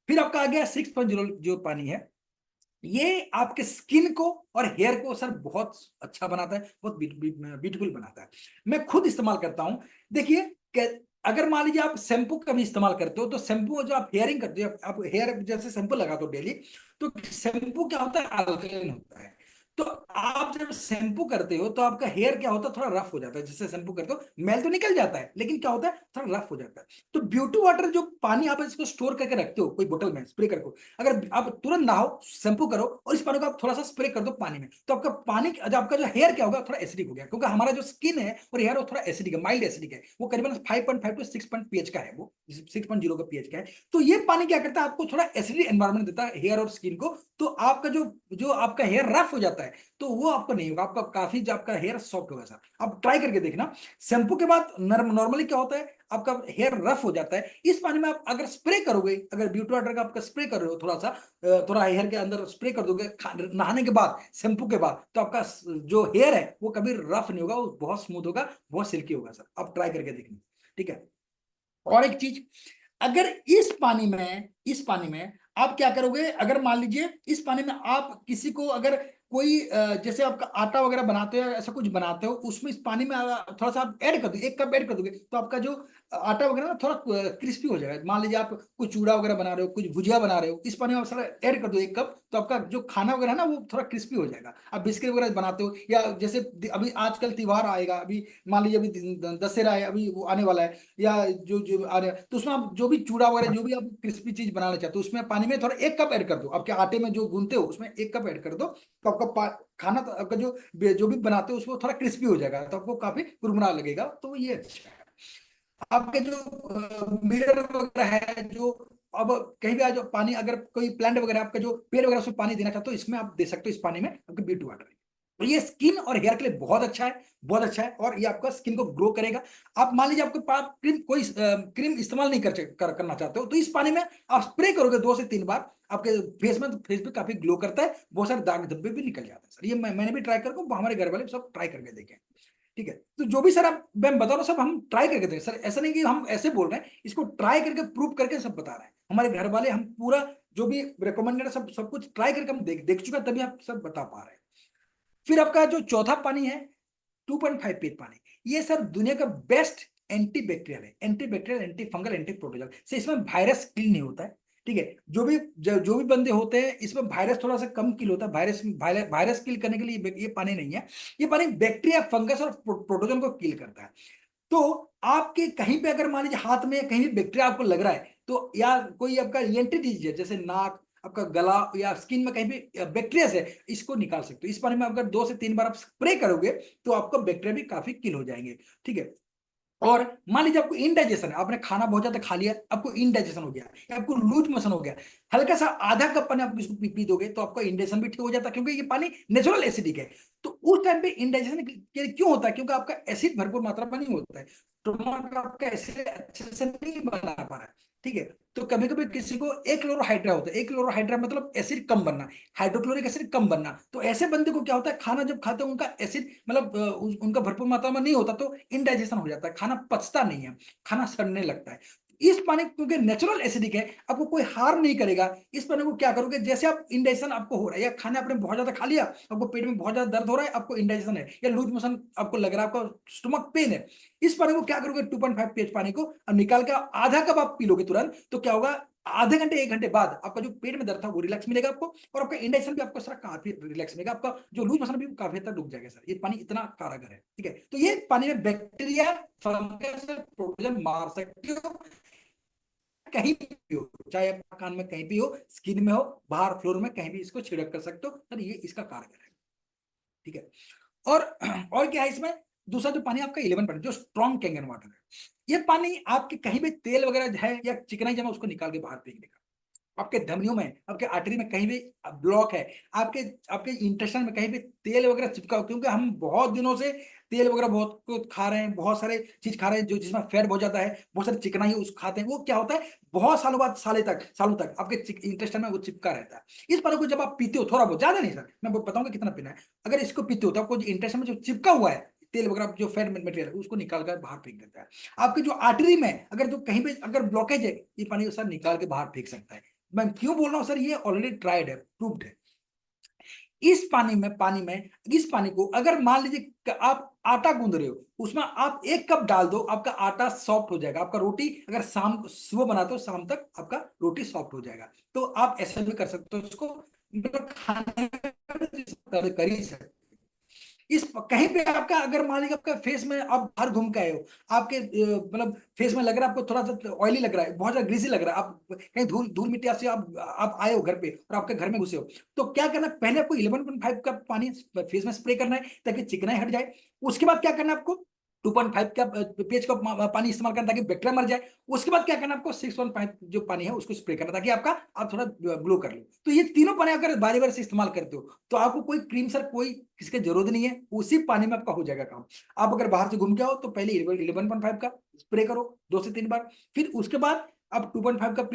फिर आपका आ गया 6.0 जो पानी है, ये आपके स्किन को और हेयर को सर बहुत अच्छा बनाता है, बहुत ब्यूटीफुल बनाता है। मैं खुद इस्तेमाल करता हूं। देखिए अगर मान लीजिए आप शैम्पू का भी इस्तेमाल करते हो, तो शैम्पू जो आप हेयरिंग करते हो, आप हेयर जैसे शैम्पू लगाते हो डेली, तो शैम्पू क्या होता है, अल्कलाइन होता है। तो आप जब शैम्पू करते हो तो आपका हेयर क्या होता है, थोड़ा रफ हो जाता है। जैसे शैम्पू करते हो मैल तो निकल जाता है, लेकिन क्या होता है, थोड़ा रफ हो जाता है। तो ब्यूटी वाटर जो पानी आप इसको स्टोर करके रखते हो कोई बोतल में स्प्रे करके, अगर आप तुरंत नहाओ, शैम्पू करो और इस पानी को आप थोड़ा सा स्प्रे कर दो पानी में, तो आपका पानी जो आपका जो हेयर क्या होगा, थोड़ा एसिडिक हो गया। क्योंकि हमारा जो स्किन है और हेयर वो थोड़ा एसिडिक है, माइल्ड एसिडिक है। वो करीबन 5.5 टू 6 पीएच का है, वो 6.0 का पीएच का है। तो ये पानी क्या करता है, आपको थोड़ा एसिडिक एनवायरमेंट देता है हेयर और स्किन को। तो आपका जो जो आपका हेयर रफ हो जाता है, तो वो आपको नहीं होगा, आपका काफी जो आपका हेयर सॉफ्ट होगा सर। आप ट्राई करके देखना। शैम्पू के बाद नॉर्मली क्या होता है, आपका हेयर रफ हो जाता है। इस पानी में आप अगर स्प्रे करोगे, अगर ब्यूटी वाटर का आपका स्प्रे कर रहे हो, थोड़ा सा थोड़ा हेयर के अंदर स्प्रे कर दोगे नहाने के बाद, शैम्पू के बाद, तो आपका जो हेयर है वो कभी रफ नहीं होगा, वो बहुत स्मूथ होगा, बहुत सिल्की होगा सर। आप ट्राई करके देखना, ठीक है। और एक चीज, अगर इस पानी में आप क्या करोगे, अगर मान लीजिए इस पानी में आप किसी को अगर कोई जैसे आपका आटा वगैरह बनाते हो, ऐसा कुछ बनाते हो, उसमें इस पानी में थोड़ा सा आप ऐड कर दो, 1 कप ऐड कर दोगे, तो आपका जो आटा वगैरह ना थोड़ा क्रिस्पी हो जाएगा। मान लीजिए आप कुछ चूड़ा वगैरह बना रहे हो, कुछ भुजिया बना रहे हो, इस पानी में आप सारा ऐड कर दो 1 कप, तो आपका जो खाना वगैरह है ना वो थोड़ा क्रिस्पी हो जाएगा। आप बिस्किट वगैरह बनाते हो, या जैसे अभी आजकल त्योहार आएगा, अभी मान लीजिए अभी दशहरा है, अभी वो आने वाला है, या जो जो आ रहे हैं, तो उसमें आप जो भी चूड़ा वगैरह, जो भी आप क्रिस्पी चीज बनाना चाहते हो, उसमें पानी में थोड़ा 1 कप ऐड कर दो। आपके आटे में जो गूंथते हो उसमें 1 कप ऐड कर दो, तो आपका खाना तो आपका जो जो भी बनाते हो उसमें थोड़ा क्रिस्पी हो जाएगा, तो आपको काफी कुरमुरा लगेगा, तो ये अच्छा है। आपके जो मिरर वगैरह है, जो अब कहीं भी आ जो पानी, अगर कोई प्लांट वगैरह आपका जो पेड़ वगैरह उसमें पानी देना चाहते हो, इसमें आप दे सकते हो, इस पानी में आपके ब्यूटी वाटर है। तो ये स्किन और हेयर के लिए बहुत अच्छा है, बहुत अच्छा है, और ये आपका स्किन को ग्रो करेगा। आप मान लीजिए आपके पास क्रीम इस्तेमाल नहीं करना चाहते हो, तो इस पानी में आप स्प्रे करोगे 2 से 3 बार आपके फेस में, तो फेस भी काफी ग्लो करता है, बहुत सारे दाग धब्बे भी निकल जाते हैं सर। ये मैंने भी ट्राई करके, हमारे घर वाले सब ट्राई करके देखे, ठीक है। तो जो भी सर आप मैं बता रहा हूँ सब हम ट्राई करके देखें सर, ऐसा नहीं कि हम ऐसे बोल रहे हैं, इसको ट्राई करके प्रूव करके सब बता रहे हैं। हमारे घर वाले हम पूरा जो भी रिकमेंडेड सब सब कुछ ट्राई करके हम देख देख चुका, तभी आप सब बता पा रहे हैं। फिर आपका जो चौथा पानी है, 2.5 पीट पानी, ये सर दुनिया का बेस्ट एंटी बैक्टीरियल है, anti bacterial, anti fungal, anti protozoal से। इसमें वायरस किल नहीं होता है, ठीक है। जो भी बंदे होते हैं, इसमें वायरस थोड़ा सा कम किल होता है। वायरस किल करने के लिए ये पानी नहीं है। ये पानी बैक्टीरिया, फंगस और प्रोटोजन को किल करता है। तो आपके कहीं पे अगर मान लीजिए हाथ में कहीं भी बैक्टीरिया आपको लग रहा है, तो या कोई आपका ईएनटी डिजीज है, जैसे नाक, आपका गला या स्किन में कहीं भी बैक्टीरिया है, इसको निकाल सकते हो। इस पानी में अगर 2 से 3 बार आप स्प्रे करोगे, तो आपका बैक्टीरिया भी काफी किल हो जाएंगे, ठीक है। और मान लीजिए आपको इनडाइजेशन है, आपने खाना बहुत ज्यादा खा लिया, आपको इनडाइजेशन हो गया, या आपको लूज मोशन हो गया, हल्का सा आधा कप पानी आप इसको पी दोगे, तो आपका इंडाइजेशन भी ठीक हो जाता है, क्योंकि ये पानी नेचुरल एसिडिक है। तो उस टाइम पे इंडाइजेशन क्यों होता है, क्योंकि आपका एसिड भरपूर मात्रा में नहीं होता है, स्टोमक आपका एसिड अच्छे से नहीं बना पा रहा है, ठीक है। तो कभी कभी किसी को एक क्लोरोहाइड्रा होता है, एक क्लोरोहाइड्रा मतलब एसिड कम बनना, हाइड्रोक्लोरिक एसिड कम बनना। तो ऐसे बंदे को क्या होता है, खाना जब खाते हैं उनका एसिड मतलब उनका भरपूर मात्रा में नहीं होता, तो इनडाइजेशन हो जाता है, खाना पचता नहीं है, खाना सड़ने लगता है। इस पानी क्योंकि नेचुरल एसिडिक है, आपको कोई हार्म नहीं करेगा। इस पानी को क्या करोगे, जैसे आप इंडाइजेशन आपको हो रहा है, या खाना आपने बहुत ज्यादा खा लिया, आपको पेट में बहुत ज्यादा दर्द हो रहा है, आपको इंडाइजेशन है, या लूज मोशन आपको लग रहा है, आपको स्टमक पेन है, इस पानी को क्या करोगे, 2.5 पीएच पानी को अब निकाल के आधा कप आप पी लोगे तुरंत, तो क्या होगा, आधे घंटे 1 घंटे बाद आपका जो पेट में दर्द था वो रिलैक्स मिलेगा आपको, और आपका इंडाइजेशन भी आपको सर काफी रिलैक्स मिलेगा, आपका जो लूज मोशन भी काफी हद तक रुक जाएगा सर। ये पानी इतना कारगर है, ठीक है। तो ये पानी में बैक्टीरिया, फंगस, प्रोटोजन मार सकते हो, कहीं भी हो, चाहे आप कान में कहीं भी हो, स्किन में हो, बाहर फ्लोर में कहीं भी इसको छिड़क कर सकते हो सर, ये इसका कारगर है, ठीक है। और और क्या है इसमें, दूसरा जो पानी आपका 11 जो स्ट्रॉन्ग कैंगन वाटर है, ये पानी आपके कहीं भी तेल वगैरह है या चिकनाई जमा, उसको निकाल के बाहर फेंक देगा। आपके धमनियों में, आपके आर्टरी में कहीं भी ब्लॉक है, आपके आपके इंटेस्टाइन में कहीं भी तेल वगैरह चिपका हो, क्योंकि हम बहुत दिनों से तेल वगैरह बहुत कुछ खा रहे हैं, बहुत सारे चीज खा रहे हैं जो जिसमें फैट बहुत ज्यादा है, बहुत सारी चिकनाई उस खाते हैं, वो क्या होता है, बहुत सालों बाद, सालों तक आपके इंटेस्टाइन में वो चिपका रहता है। इस पानी को जब आप पीते हो, थोड़ा बहुत, ज्यादा नहीं सर, मैं बताऊंगा कितना पीना है, अगर इसको पीते हो तो आपको इंटेस्टाइन में जो चिपका हुआ है तेल वगैरह, जो फैट मटेरियल है, उसको निकाल कर बाहर फेंक देता है। आपके जो आर्टरी में अगर जो कहीं पे अगर ब्लॉकेज है, ये पानी को सर निकाल के बाहर फेंक सकता है। मैं क्यों बोल रहा हूं सर, ये ऑलरेडी ट्राइड है, प्रूव्ड है। इस पानी को अगर मान लीजिए आप आटा गूंद रहे हो, उसमें आप 1 कप डाल दो, आपका आटा सॉफ्ट हो जाएगा। आपका रोटी अगर सुबह बनाते हो, शाम तक आपका रोटी सॉफ्ट हो जाएगा। तो आप ऐसा भी कर सकते हो, इसको मतलब खाने में कर ही सकते हो। इस कहीं पे आपका अगर मान लीजिए आपका फेस में आप बाहर घूम के आए हो, आपके मतलब फेस में लग रहा है आपको थोड़ा सा ऑयली लग रहा है, बहुत ज्यादा ग्रीसी लग रहा है, आप कहीं धूल धूल मिट्टी से आप आए हो घर पे और आपके घर में घुसे हो, तो क्या करना है, पहले आपको 11.5 का पानी फेस में स्प्रे करना है ताकि चिकनाई हट जाए। उसके बाद क्या करना है आपको 2.5 का पेज का पानी इस्तेमाल करना ताकि बैक्टीरिया मर जाए। उसके बाद क्या करना है आपको 6.5 जो पानी है उसको स्प्रे करना ताकि आपका आप थोड़ा ग्लो कर लो। तो ये तीनों पानी अगर बारी बारी से इस्तेमाल करते हो तो आपको कोई क्रीम सर कोई किसकी जरूरत नहीं है, उसी पानी में आपका हो जाएगा काम। आप अगर बाहर से घूम के आओ तो पहले 11.5 का स्प्रे करो 2 से 3 बार, फिर उसके बाद आप 2.5 का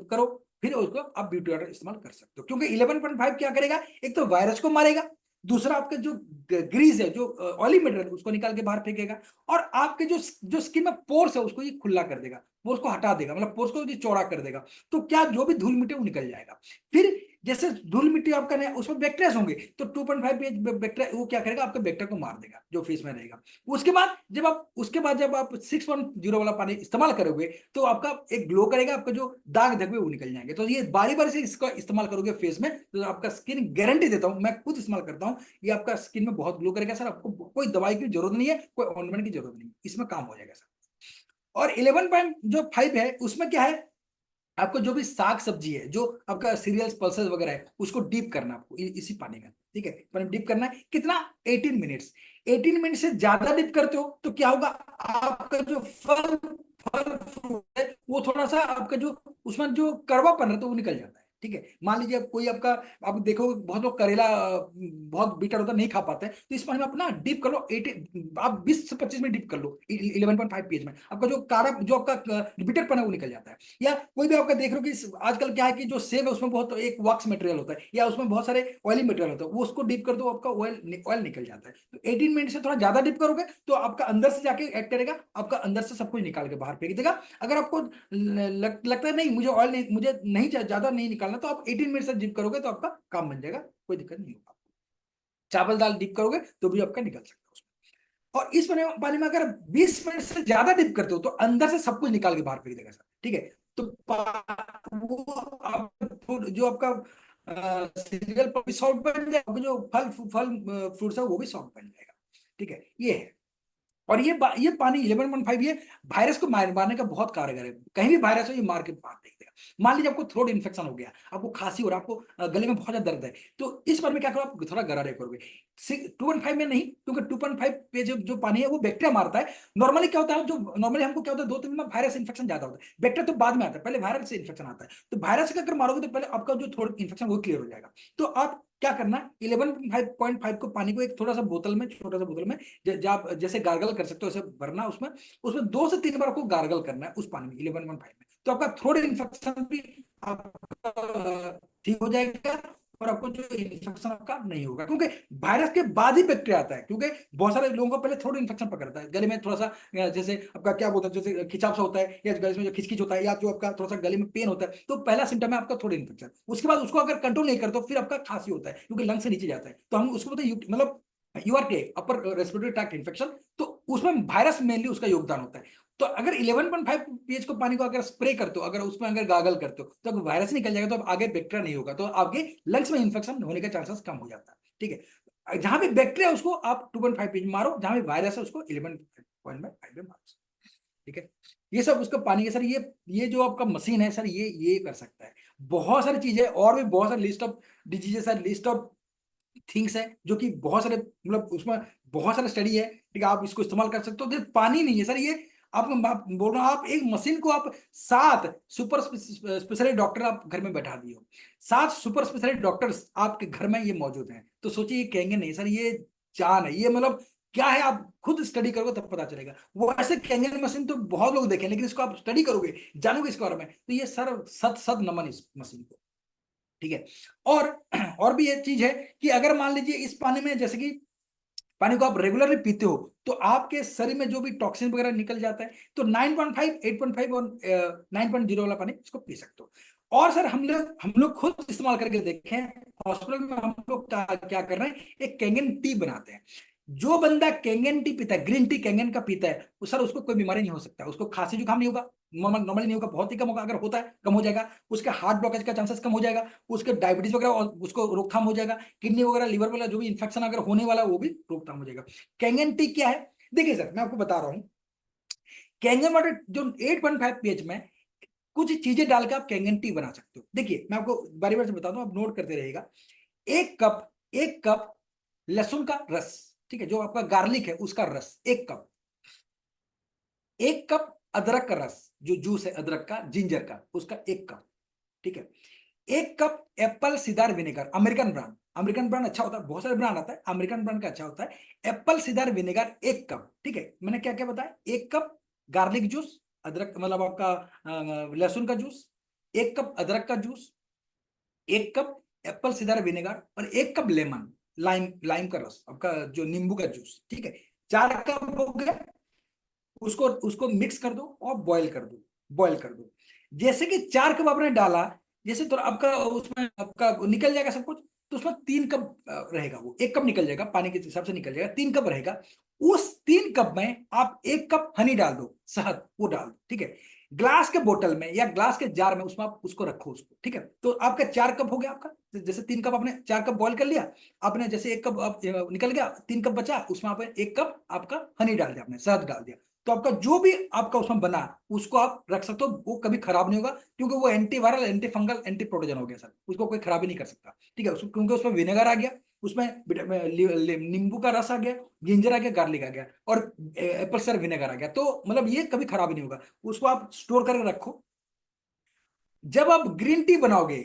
करो, फिर उसको आप ब्यूटी वाटर इस्तेमाल कर सकते हो। क्योंकि 11.5 क्या करेगा, एक तो वायरस को मारेगा, दूसरा आपका जो ग्रीस है, जो ऑयली मटेरियल उसको निकाल के बाहर फेंकेगा, और आपके जो जो स्किन में पोर्स है उसको ये खुला कर देगा, पोर्स को हटा देगा, मतलब पोर्स को चौड़ा कर देगा। तो क्या जो भी धूल मिट्टी वो निकल जाएगा। फिर जैसे धूल मिट्टी आपका नहीं उसमें बैक्टीरिया होंगे, तो 2.5 पेज बैक्टीरिया वो क्या करेगा, आपके बैक्टीरिया को मार देगा जो फेस में रहेगा। उसके बाद जब आप 6.0 वाला पानी इस्तेमाल करोगे तो आपका एक ग्लो करेगा, आपका जो दाग धब्बे वो निकल जाएंगे। तो ये बारी बारी से इसका इस्तेमाल करोगे फेस में तो आपका स्किन, गारंटी देता हूं, मैं खुद इस्तेमाल करता हूं, ये आपका स्किन में बहुत ग्लो करेगा सर। आपको कोई दवाई की जरूरत नहीं है, कोई ऑइंटमेंट की जरूरत नहीं है, इसमें काम हो जाएगा सर। और 11.5 है उसमें क्या है, आपको जो भी साग सब्जी है, जो आपका सीरियल्स पल्सेस वगैरह है, उसको डीप करना आपको इसी पानी में, ठीक है। पानी डीप करना है कितना, 18 मिनट्स। 18 मिनट से ज्यादा डीप करते हो तो क्या होगा, आपका जो फल फल फ्रूट है वो थोड़ा सा आपका जो उसमें जो कड़वापन रहता है वो निकल जाता है, ठीक है। मान लीजिए कोई आपका, आप देखो बहुत लोग करेला बहुत बीटर होता है नहीं खा पाते हैं, तो इस पानी में अपना डीप कर लो 80, आप 20 से 25 मिनट डीप कर लो 11.5 पेज में, आपका जो कारा जो आपका बिटरपन है वो निकल जाता है। या कोई भी आपका देख रहे हो कि आजकल क्या है कि जो सेब है उसमें बहुत एक वॉक्स मटेरियल होता है या उसमें बहुत सारे ऑयली मटेरियल होता है, वो उसको डीप कर दो आपका ऑयल निकल जाता है। तो 18 मिनट से थोड़ा ज्यादा डीप करोगे तो आपका अंदर से जाके एक्ट करेगा, आपका अंदर से सब कुछ निकाल के बाहर फेंक देगा। अगर आपको लगता है नहीं मुझे ऑयल नहीं, मुझे नहीं ज्यादा नहीं निकालना, तो आप 18 मिनट से डीप करोगे तो आपका काम बन जाएगा, कोई दिक्कत नहीं होगा। चावल दाल डीप करोगे तो भी आपका निकल सकता है उसमें। और इस पानी में अगर 20 मिनट से ज्यादा डिप करते हो तो अंदर से सब कुछ निकाल के बाहर फेंक देगा सर, ठीक है। तो वो जो आपका सीरियल पर भी सॉफ्ट बन जाएगा, जो फल फल फ्रूट्स है वो भी सॉफ्ट बन जाएगा, ठीक है। ये है। और ये पानी 11.5 ये वायरस को मारने का बहुत कारगर है। कहीं भी वायरस हो ये मार के बाहर फेंक देगा। मान लीजिए आपको थ्रोट इन्फेक्शन हो गया, आपको खांसी हो रहा है, आपको गले में बहुत ज्यादा दर्द है, तो इस बार में क्या करो, आप थोड़ा गरारे करोगे। 2.5 में नहीं, क्योंकि 2.5 पे जो पानी है वो बैक्टीरिया मारता है। नॉर्मली क्या होता है, जो नॉर्मली हमको क्या होता है 2-3 दिन में वायरस इन्फेक्शन ज्यादा होता है, बैक्टीरिया तो बाद में आता है, पहले वायरस से इन्फेक्शन आता है। तो वायरस का अगर मारोगे तो पहले आपका जो थ्रोट इन्फेक्शन वो क्लियर हो जाएगा। तो आप क्या करना है, 11.5 को पानी को एक थोड़ा सा बोतल में, छोटा सा बोतल में, जब जैसे गार्गल कर सकते हो वैसे भरना, उसमें उसमें 2 से 3 बार आपको गार्गल करना है उस पानी में 11.5 में। तो आपका थ्रोट इन्फेक्शन भी आपका ठीक हो जाएगा, और आपको जो इन्फेक्शन आपका नहीं होगा, क्योंकि वायरस के बाद ही बैक्टीरिया आता है। क्योंकि बहुत सारे लोगों को पहले थ्रोट इन्फेक्शन पकड़ता है, गले में थोड़ा सा जैसे आपका क्या बोलता है, जैसे खिंचाव सा होता है, या गले में जो खिचखिच होता है, या जो आपका थोड़ा सा गले में पेन होता है, तो पहला सिम्टम है आपका थ्रोट इन्फेक्शन। उसके बाद उसको अगर कंट्रोल नहीं करते तो फिर आपका खांसी होता है, क्योंकि लंग से नीचे जाता है, तो हम उसको बोलते हैं मतलब यूआरटी, अपर रेस्पिरेटरी ट्रैक्ट इन्फेक्शन। तो उसमें वायरस मेनली उसका योगदान होता है। तो अगर 11.5 पीएच को पानी को अगर स्प्रे करते हो, अगर उसमें अगर गागल करते हो, तो अगर वायरस निकल जाएगा, तो अब आगे बैक्टीरिया नहीं होगा, तो आपके लंग्स में इन्फेक्शन होने का चांसेस कम हो जाता है, ठीक है। जहां पे बैक्टीरिया है उसको आप 2.5 पीएच मारो, जहां पे वायरस है उसको 11.5 में मारो, ठीक है। ये सब उसका पानी है सर। ये जो आपका मशीन है सर, ये कर सकता है। बहुत सारी चीजें और भी, बहुत सारी लिस्ट ऑफ डिजीजेस है, लिस्ट ऑफ थिंग्स है, जो कि बहुत सारे मतलब उसमें बहुत सारे स्टडी है, ठीक है। आप इसको इस्तेमाल कर सकते हो। तो पानी नहीं है सर ये, आप बोल रहा हूँ, आप एक मशीन को आप 7 सुपर स्पेशलिस्ट डॉक्टर आप घर में बैठा दिए हो, 7 सुपर स्पेशलिस्ट डॉक्टर्स आपके घर में ये मौजूद हैं, तो सोचिए ये कहेंगे नहीं सर ये जान है, ये मतलब क्या है, आप खुद स्टडी करोगे तब पता चलेगा। वो ऐसे कहेंगे मशीन तो बहुत लोग देखें, लेकिन इसको आप स्टडी करोगे, जानोगे इसके बारे में, तो ये सर सद सद नमन इस मशीन को, ठीक है। और और भी एक चीज है कि अगर मान लीजिए इस पानी में, जैसे कि पानी को आप रेगुलरली पीते हो तो आपके शरीर में जो भी टॉक्सिन वगैरह निकल जाता है। तो 9.5, 8.5 और 9.0 वाला पानी इसको पी सकते हो। और सर हम लोग खुद इस्तेमाल करके देखें, हॉस्पिटल में हम लोग क्या क्या कर रहे हैं, एक कैंगन टी बनाते हैं। जो बंदा कैंगन टी पीता है, ग्रीन टी कैंगन का पीता है, वो सर उसको कोई बीमारी नहीं हो सकता, उसको खांसी जुकाम नहीं होगा, नॉर्मली नहीं होगा, बहुत ही कम होगा, अगर होता है कम हो जाएगा, उसके हार्ट ब्लॉकेज का चांसेस कम हो जाएगा, उसके डायबिटीज वगैरह और उसको रोकथाम हो जाएगा, किडनी वगैरह लिवर वगैरह जो भी इंफेक्शन अगर होने वाला है वो भी रोकथाम हो जाएगा। कैंगन टी क्या है, देखिए सर मैं आपको बता रहा हूँ, कैंगन वाटर जो 8.5 पीएच में कुछ चीजें डाल के आप कैंगन टी बना सकते हो। देखिए मैं आपको बारी बारी से बताता हूँ, आप नोट करते रहिएगा। एक कप लहसुन का रस, ठीक है, जो आपका गार्लिक है उसका रस 1 कप। 1 कप अदरक का रस, जो जूस है अदरक का, जिंजर का, उसका 1 कप, ठीक है। 1 cup Apple cedar vinegar, American brand अच्छा होता है, बहुत सारे ब्रांड आता है, अमेरिकन ब्रांड का अच्छा होता है। एप्पल सीडर विनेगर 1 कप, ठीक है। मैंने क्या क्या बताया, 1 कप गार्लिक जूस, अदरक मतलब आपका लहसुन का जूस, 1 कप अदरक का juice, 1 cup Apple cedar vinegar, और 1 कप लेमन, लाइम लाइम का रस, आपका जो नींबू का जूस, ठीक है। 4 कप हो गया। उसको उसको मिक्स कर दो और बॉईल कर दो। जैसे कि 4 कप आपने डाला, जैसे तो आपका उसमें आपका निकल जाएगा सब कुछ, तो उसमें 3 कप रहेगा, वो 1 कप निकल जाएगा, पानी के हिसाब से निकल जाएगा, 3 कप रहेगा। उस 3 कप में आप 1 कप हनी डाल दो, शहद वो डाल दो, ठीक है। ग्लास के बोतल में या ग्लास के जार में उसमें आप उसको रखो उसको, ठीक है। तो आपका 4 कप हो गया आपका, जैसे 3 कप आपने 4 कप बॉईल कर लिया, आपने जैसे 1 कप आप निकल गया, 3 कप बचा, उसमें आप 1 कप आपका हनी डाल दिया, आपने शहद डाल दिया, तो आपका जो भी आपका उसमें बना उसको आप रख सकते हो, वो कभी खराब नहीं होगा, क्योंकि वो anti viral, anti fungal, anti protozoan हो गया सर, उसको कोई खराबी नहीं कर सकता, ठीक है। क्योंकि उसमें विनेगर आ गया, उसमें नींबू का रस आ गया, जिंजर आ गया, गार्लिक आ गया, और एप्पल साइडर विनेगर आ गया, तो मतलब ये कभी खराबी नहीं होगा, उसको आप स्टोर करके रखो। जब आप ग्रीन टी बनाओगे,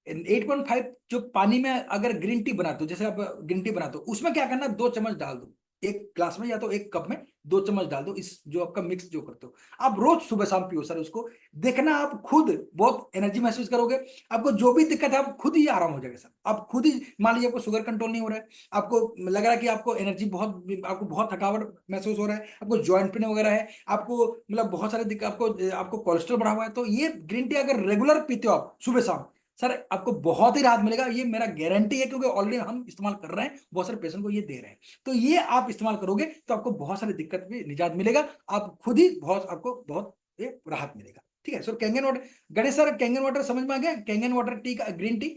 8.5 जो पानी में अगर ग्रीन टी बनाते हो, जैसे आप ग्रीन टी बनाते हो, उसमें क्या करना, 2 चम्मच डाल दो, एक ग्लास में या तो 1 कप में 2 चम्मच डाल दो, इस जो आपका मिक्स जो करते हो, आप रोज सुबह शाम पियो सर उसको। देखना आप खुद बहुत एनर्जी महसूस करोगे, आपको जो भी दिक्कत है आप खुद ही आराम हो जाएगा सर, आप खुद ही, मान लीजिए आपको शुगर कंट्रोल नहीं हो रहा है, आपको लग रहा है कि आपको एनर्जी बहुत, आपको बहुत थकावट महसूस हो रहा है, आपको जॉइंट पेन वगैरह है, आपको मतलब बहुत सारे दिक्कत, आपको आपको कोलेस्ट्रॉल बढ़ा हुआ है, तो ये ग्रीन टी अगर रेगुलर पीते हो आप सुबह शाम, सर आपको बहुत ही राहत मिलेगा, ये मेरा गारंटी है, क्योंकि ऑलरेडी हम इस्तेमाल कर रहे हैं, बहुत सारे पेशेंट को ये दे रहे हैं। तो ये आप इस्तेमाल करोगे तो आपको बहुत सारी दिक्कत में निजात मिलेगा, आप खुद ही बहुत, आपको बहुत ये राहत मिलेगा, ठीक है। Sir Kangen water, Ganesh sir Kangen water समझ में आ गया, कैंगन वाटर टी का ग्रीन टी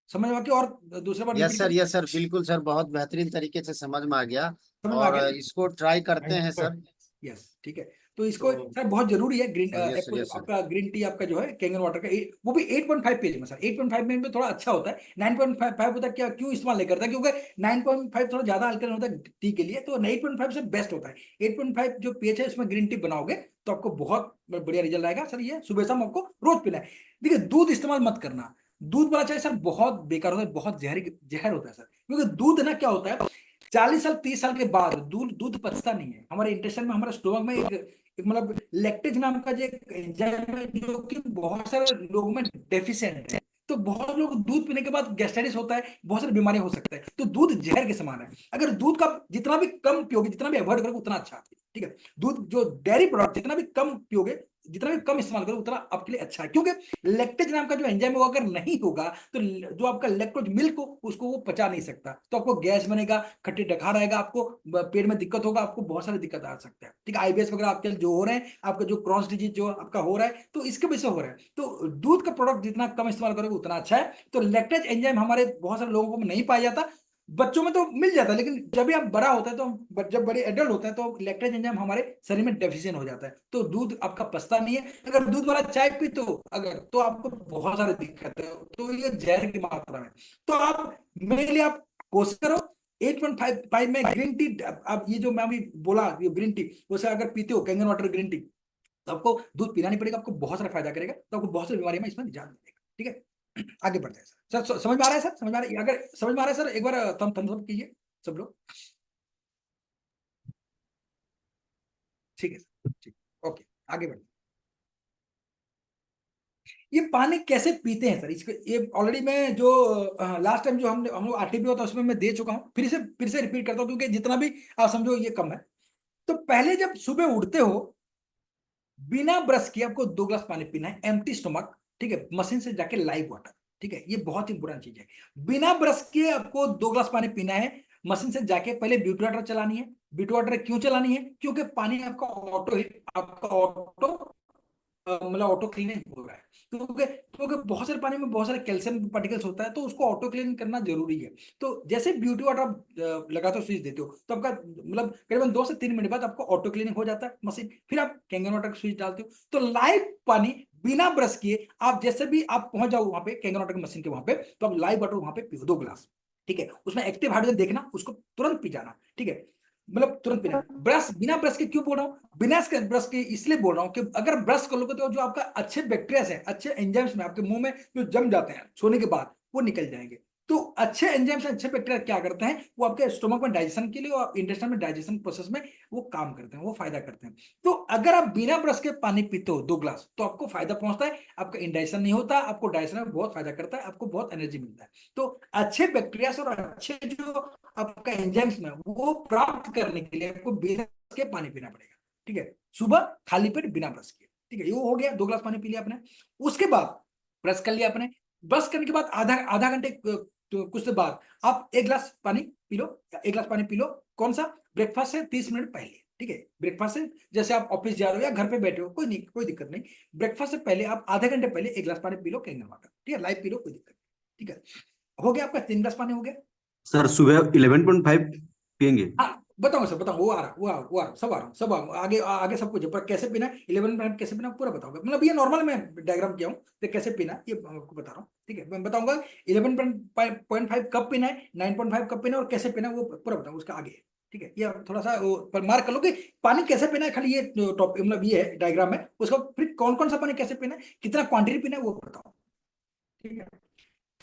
समझ में आ गया, और दूसरा बार रिपीट करूं? यस सर, बिल्कुल सर, बहुत बेहतरीन तरीके से समझ में आ गया। समझ में आ और गया ना? इसको ट्राई करते हैं सर। यस, ठीक है। तो इसको तो सर बहुत जरूरी है, green yes sir, Apple yes sir. आपका ग्रीन टी आपका जो है कैंगन वाटर का, वो भी 8.5 पेज में सर, 8.5 में भी थोड़ा अच्छा होता है, 9.5 होता है, क्या क्यों इस्तेमाल नहीं करता, क्योंकि 9.5 थोड़ा ज्यादा अल्कलि होता है टी के लिए, तो 8.5 से बेस्ट होता है। 8.5 जो पेज है उसमें ग्रीन टी बनाओगे तो आपको बहुत बढ़िया रिजल्ट आएगा सर, ये सुबह शाम आपको रोज पीना है। देखिए दूध इस्तेमाल मत करना, दूध वाला चाय सर बहुत बेकार होता है, बहुत जहर जहर होता है सर, क्योंकि दूध ना क्या होता है, 40 साल 30 साल के बाद दूध दूध पचता नहीं है हमारे इंटेस्टाइन में, हमारे स्टोमक में एक मतलब लैक्टेज नाम का जो एक एंजाइम है, जो कि बहुत सारे लोगों में डेफिशिएंट है, तो बहुत लोग दूध पीने के बाद गैस्ट्राइटिस होता है, बहुत सारी बीमारियां हो सकता है, तो दूध जहर के समान है, अगर दूध का जितना भी कम पियोगे, जितना भी अवॉइड करोगे उतना अच्छा है, ठीक है। दूध जो डेयरी प्रोडक्ट जितना भी कम पियोगे, जितना भी कम इस्तेमाल करोगे उतना आपके लिए अच्छा है, क्योंकि लैक्टेज नाम का जो एंजाइम होगा अगर नहीं होगा तो जो आपका लैक्टोज मिल्क हो उसको वो पचा नहीं सकता, तो आपको गैस बनेगा, खट्टी डकार आएगा, आपको पेट में दिक्कत होगा, आपको बहुत सारी दिक्कत आ सकता है, ठीक है। आईबीएस वगैरह आपके जो हो रहे हैं, आपका जो क्रॉस डिजीज जो आपका हो रहा है, तो इसके वजह से हो रहा है, तो दूध का प्रोडक्ट जितना कम इस्तेमाल करोगे उतना अच्छा है। तो लैक्टेज एंजाइम हमारे बहुत सारे लोगों को नहीं पाया जाता, बच्चों में तो मिल जाता है, लेकिन जब भी हम बड़ा होता है तो जब बड़े एडल्ट होते हैं तो लैक्टेज एंजाइम हमारे शरीर में डेफिशिएंट हो जाता है, तो दूध आपका पचता नहीं है। अगर दूध वाला चाय पीते हो अगर, तो आपको बहुत सारी दिक्कत है, तो ये जहर की मात्रा में, तो आप मेरे लिए आप कोशिश करो, 8.5 में ग्रीन टी, आप ये जो मैं अभी बोला ये ग्रीन टी, उसे अगर पीते हो कैंगन वाटर ग्रीन टी, तो आपको दूध पीना नहीं पड़ेगा, आपको बहुत सारा फायदा करेगा, तो आपको बहुत सारी बीमारी में इसमें निजात मिलेगा, ठीक है। आगे बढ़ते हैं सर, समझ में आ रहा है सर, समझ में आ रहा है, अगर समझ में आ रहा है सर एक बार थम्स अप कीजिए सब लोग, ठीक है सर, ठीक, ओके, आगे बढ़ते हैं। ये पानी कैसे पीते हैं सर, इसके ये ऑलरेडी मैं जो लास्ट टाइम जो हम लोग आरटीपी होता है उसमें मैं दे चुका हूँ, फिर से रिपीट करता हूँ, क्योंकि जितना भी आप समझो ये कम है। तो पहले जब सुबह उठते हो, बिना ब्रश किए आपको 2 गिलास पानी पीना है, एम्प्टी स्टमक, ठीक है, मशीन से जाके लाइव वाटर। ठीक है, ये बहुत इंपॉर्टेंट चीज है। बिना ब्रश के आपको 2 गिलास पानी पीना है। मशीन से जाके पहले ब्यूटी वाटर चलानी है। ब्यूटी वाटर क्यों चलानी है? क्योंकि पानी आपका ऑटो मतलब ऑटो क्लीनिंग हो रहा है। क्योंकि बहुत सारे पानी में बहुत सारे कैल्शियम पार्टिकल्स होता है, तो उसको ऑटो क्लीन करना जरूरी है। तो जैसे ब्यूटी वाटर आप लगाते हो, स्विच देते हो, तो आपका मतलब करीबन 2 से 3 मिनट बाद आपको ऑटो क्लीनिंग हो जाता है मशीन। फिर आप कैंगन वाटर का स्विच डालते हो, तो लाइव पानी बिना ब्रश किए आप जैसे भी आप पहुंच जाओ वहां पे कैंगन वाटर की मशीन के वहां पे, तो आप लाइव वाटर वहां पे पियो 2 गिलास। ठीक है, उसमें एक्टिव हाइड्रोजन देखना, उसको तुरंत पी जाना। ठीक है, मतलब तुरंत पीना। ब्रश बिना ब्रश के क्यों बोल रहा हूँ? बिना ब्रश के इसलिए बोल रहा हूँ कि अगर ब्रश कर लोगे तो जो आपका अच्छे बैक्टीरिया है, अच्छे एंजाइम्स में आपके मुंह में जो जम जाते हैं सोने के बाद, वो निकल जाएंगे। तो अच्छे एंजाइम्स, अच्छे बैक्टीरिया क्या करते हैं, वो आपके स्टोमक में डाइजेशन के लिए और इंटेस्टाइन में डाइजेशन प्रोसेस में वो काम करते हैं, वो फायदा करते हैं। तो अगर आप बिना ब्रश के पानी पीते हो 2 गिलास, तो आपको फायदा पहुंचता है, आपका इंडाइजेशन नहीं होता, आपको डाइजेशन में बहुत फायदा करता है, आपको बहुत एनर्जी मिलता है। तो अच्छे बैक्टीरिया और अच्छे जो आपका एंजाइम्स में वो प्राप्त करने के लिए आपको बिना ब्रश के पानी पीना पड़ेगा। ठीक है, सुबह खाली पेट बिना ब्रश किए। ठीक है, ये हो गया, 2 गिलास पानी पी लिया आपने। उसके बाद ब्रश कर लिया आपने। ब्रश करने के बाद आधा आधा घंटे तो कुछ देर बाद आप 1 गिलास पानी पी लो। 1 गिलास पानी पी लो। कौन सा? ब्रेकफास्ट से 30 मिनट पहले। ठीक है, ब्रेकफास्ट से जैसे आप ऑफिस जा रहे हो या घर पे बैठे हो, कोई नहीं, कोई दिक्कत नहीं। ब्रेकफास्ट से पहले आप आधे घंटे पहले 1 गिलास पानी पी लो, कैंगन वाटर। ठीक है, लाइव पी लो, कोई दिक्कत नहीं। ठीक है, हो गया आपका 3 गिलास पानी हो गया। सर सुबह 11.5 पियेंगे? हाँ, बताऊंगा सर, बताऊंगा, वो आ रहा, वो आ रहा, सब आ रहा हूँ, सब आ रहा हूँ, आगे आगे सब कुछ है, पर कैसे पीना है 11 कैसे पीना पूरा बताऊंगा। मतलब ये नॉर्मल मैं डायग्राम किया हूँ, तो कैसे पीना है ये आपको बता रहा हूँ। ठीक है, मैं बताऊंगा 11.5 कब पीना है, 9.5 कब पीना है, और कैसे पीना है वो पूरा बताऊंगा, उसका आगे है। ठीक है, ये थोड़ा सा वो पर मार्क कर लो कि पानी कैसे पीना है, खाली ये टॉपिक मतलब ये है डायग्राम है, उसका फिर कौन कौन सा पानी कैसे पीना है, कितना क्वांटिटी पीना है वो बताओ। ठीक है,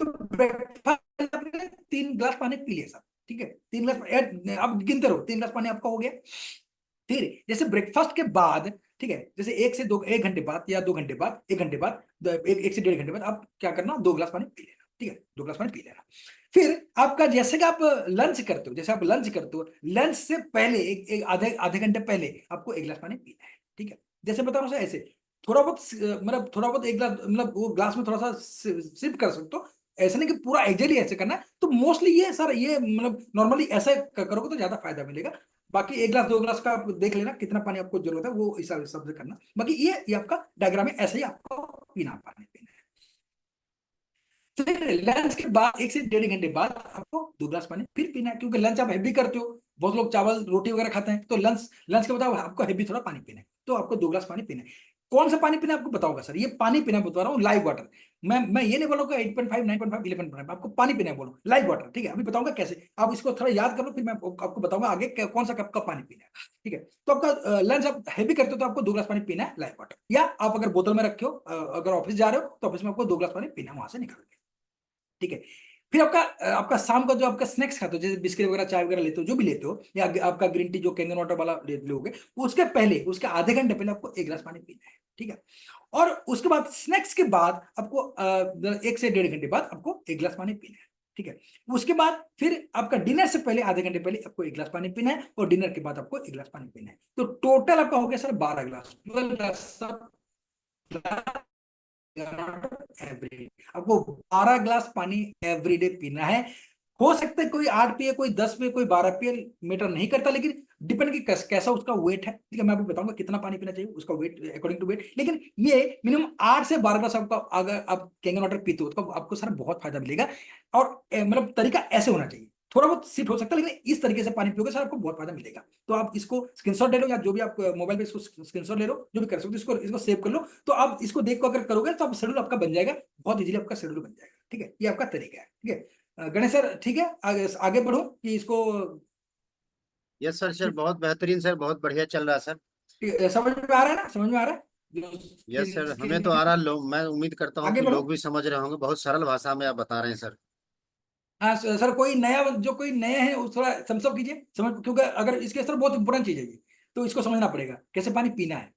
तो ब्रेकफास्ट आपने 3 गिलास पानी पी लिया सर। ठीक है, 3 गिलास अब गिनते रहो, 3 गिलास पानी आपका हो गया। फिर जैसे ब्रेकफास्ट के बाद, ठीक है, जैसे 1 से 2 1 घंटे बाद या 2 घंटे बाद, 1 घंटे बाद, 1 से 1.5 घंटे बाद आप क्या करना, 2 गिलास पानी पी लेना। ठीक है, 2 गिलास पानी पी लेना। फिर आपका जैसे कि आप लंच करते हो, जैसे आप लंच करते हो, लंच से पहले एक आधे आधे घंटे पहले आपको 1 गिलास पानी पीना है। ठीक है, जैसे बता रहा हूँ सर, ऐसे थोड़ा बहुत मतलब थोड़ा बहुत 1 गिलास मतलब वो ग्लास में थोड़ा सा सिप कर सकते हो। ऐसा नहीं कि पूरा एग्जैक्टली ऐसे करना है। तो मोस्टली ये सर, ये मतलब नॉर्मली ऐसे करोगे तो ज्यादा फायदा मिलेगा। बाकी 1 गिलास 2 गिलास का आप देख लेना कितना पानी आपको जरूरत है, वो हिसाब से करना। बाकी ये आपका डायग्राम है, ऐसे ही आपको पीना, पानी पीना है। फिर लंच के बाद 1 से 1.5 घंटे बाद आपको 2 गिलास पानी फिर पीना है, क्योंकि लंच आप हैवी करते हो, बहुत लोग चावल रोटी वगैरह खाते हैं, तो लंच लंच के बाद आपको हैवी थोड़ा पानी पीना है, तो आपको 2 गिलास पानी पीना है। कौन सा पानी पीना है आपको बताऊंगा सर, ये पानी पीना बता रहा हूँ, लाइव वाटर। मैं ये नहीं बोलूंगा 8.5 9.5 11.5, आपको पानी पीना है, बोलो लाइव वाटर। ठीक है, अभी बताऊंगा कैसे, आप इसको थोड़ा याद कर लो, फिर मैं आपको बताऊंगा आगे कौन सा कप का पानी पीना है। ठीक है, तो आपका लंच आप हैवी करते हो तो आपको 2 गिलास पानी पीना है, लाइव वाटर। या आप अगर बोतल में रखे हो, अगर ऑफिस जा रहे हो तो ऑफिस में आपको 2 गिलास पानी पीना है, वहां से निकाल के। ठीक है, फिर आपका आपका शाम का जो आपका स्नैक्स खाते हो, जैसे बिस्किट वगैरह, चाय वगैरह लेते हो, जो भी लेते हो, या आपका ग्रीन टी जो कैंगन वाटर वाला लोगे, उसके पहले, उसके आधे घंटे पहले आपको 1 गिलास पानी पीना है। ठीक है, और उसके बाद स्नैक्स के बाद आपको 1 से 1.5 घंटे बाद आपको 1 गिलास पानी पीना है। ठीक है, उसके बाद फिर आपका डिनर से पहले आधे घंटे पहले आपको 1 गिलास पानी पीना है, और डिनर के बाद आपको 1 गिलास पानी पीना है। तो टोटल आपका हो गया सर 12 गिलास, 12 गिलास एवरीडे। आपको 12 गिलास पानी एवरीडे पीना है। हो सकता है कोई 8 पिए, कोई 10 पिए, कोई 12 पिए, मैटर नहीं करता, लेकिन डिपेंड कि कैसा उसका वेट है। ठीक है, मैं आपको बताऊंगा कितना पानी पीना चाहिए, उसका वेट अकॉर्डिंग टू वेट। लेकिन ये मिनिमम 8 से 12 गिलास आपका, अगर आप कैंगन वाटर पीते हो तो आपको सर बहुत फायदा मिलेगा। और मतलब तरीका ऐसे होना चाहिए, थोड़ा बहुत शिफ्ट हो सकता है, लेकिन इस तरीके से पानी पियोगे सर आपको बहुत फायदा मिलेगा। तो आप इसको स्क्रीनशॉट ले लो, या जो भी आप मोबाइल पे इसको स्क्रीनशॉट ले लो, जो भी कर सकते हो, इसको इसको सेव कर लो। तो आप इसको देख को अगर करोगे तो आप शेड्यूल आपका बन जाएगा, बहुत इजीली आपका शेड्यूल बन जाएगा। ठीक है, ये आपका तरीका है। ठीक है, गणेश सर, ठीक है, आगे आगे बढ़ो कि इसको। यस सर, सर बहुत बेहतरीन सर, बहुत बढ़िया चल रहा है सर। समझ में आ रहा है ना, समझ में आ रहा है यस सर, हमें स्क्रीन तो आ में? रहा, लोग, मैं उम्मीद करता हूँ आगे कि बढ़ो। लोग भी समझ रहे होंगे, बहुत सरल भाषा में आप बता रहे हैं सर। हाँ सर, कोई नया, जो कोई नए हैं वो थोड़ा समझ कीजिए, समझ, क्योंकि अगर इसके सर बहुत इंपॉर्टेंट चीज है ये, तो इसको समझना पड़ेगा कैसे पानी पीना है।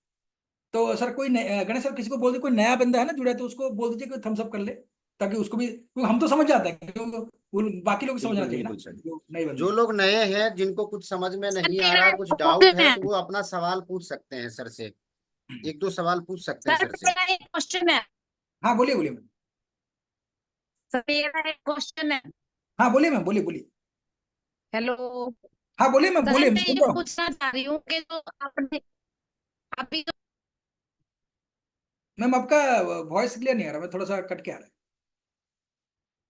तो सर कोई गणेश सर, किसी को बोल दीजिए, कोई नया बंदा है ना जुड़ा है, तो उसको बोल दीजिए कि थम्स अप कर ले, ताकि उसको भी, क्योंकि हम तो समझ जाते हैं, क्योंकि बाकी लोग समझना बिल्कुल चाहिए ना, बिल्कुल सर। जो नए बंदे जो हैं। लोग नए हैं, जिनको कुछ समझ में सर नहीं आ मेरा रहा, एक कुछ डाउट क्वेश्चन है, है। तो वो अपना सवाल पूछ सकते हैं सर से। एक दो सवाल पूछ सकते हैं सर सर से। मेरा एक क्वेश्चन है। हाँ बोलिए बोलिए मैम। सर मेरा एक क्वेश्चन है। हाँ बोलिए मैम, बोलिए बोलिए। हेलो हाँ बोलिए मैम, सर, बोलिए, मैं मैं सुन ये रहा हूँ। पूछना चाह रही हूँ कि जो आपने अभी जो मैम आपका वॉइस क्लियर नहीं आ रहा, मैं थोड़ा सा कट के आ रहा है।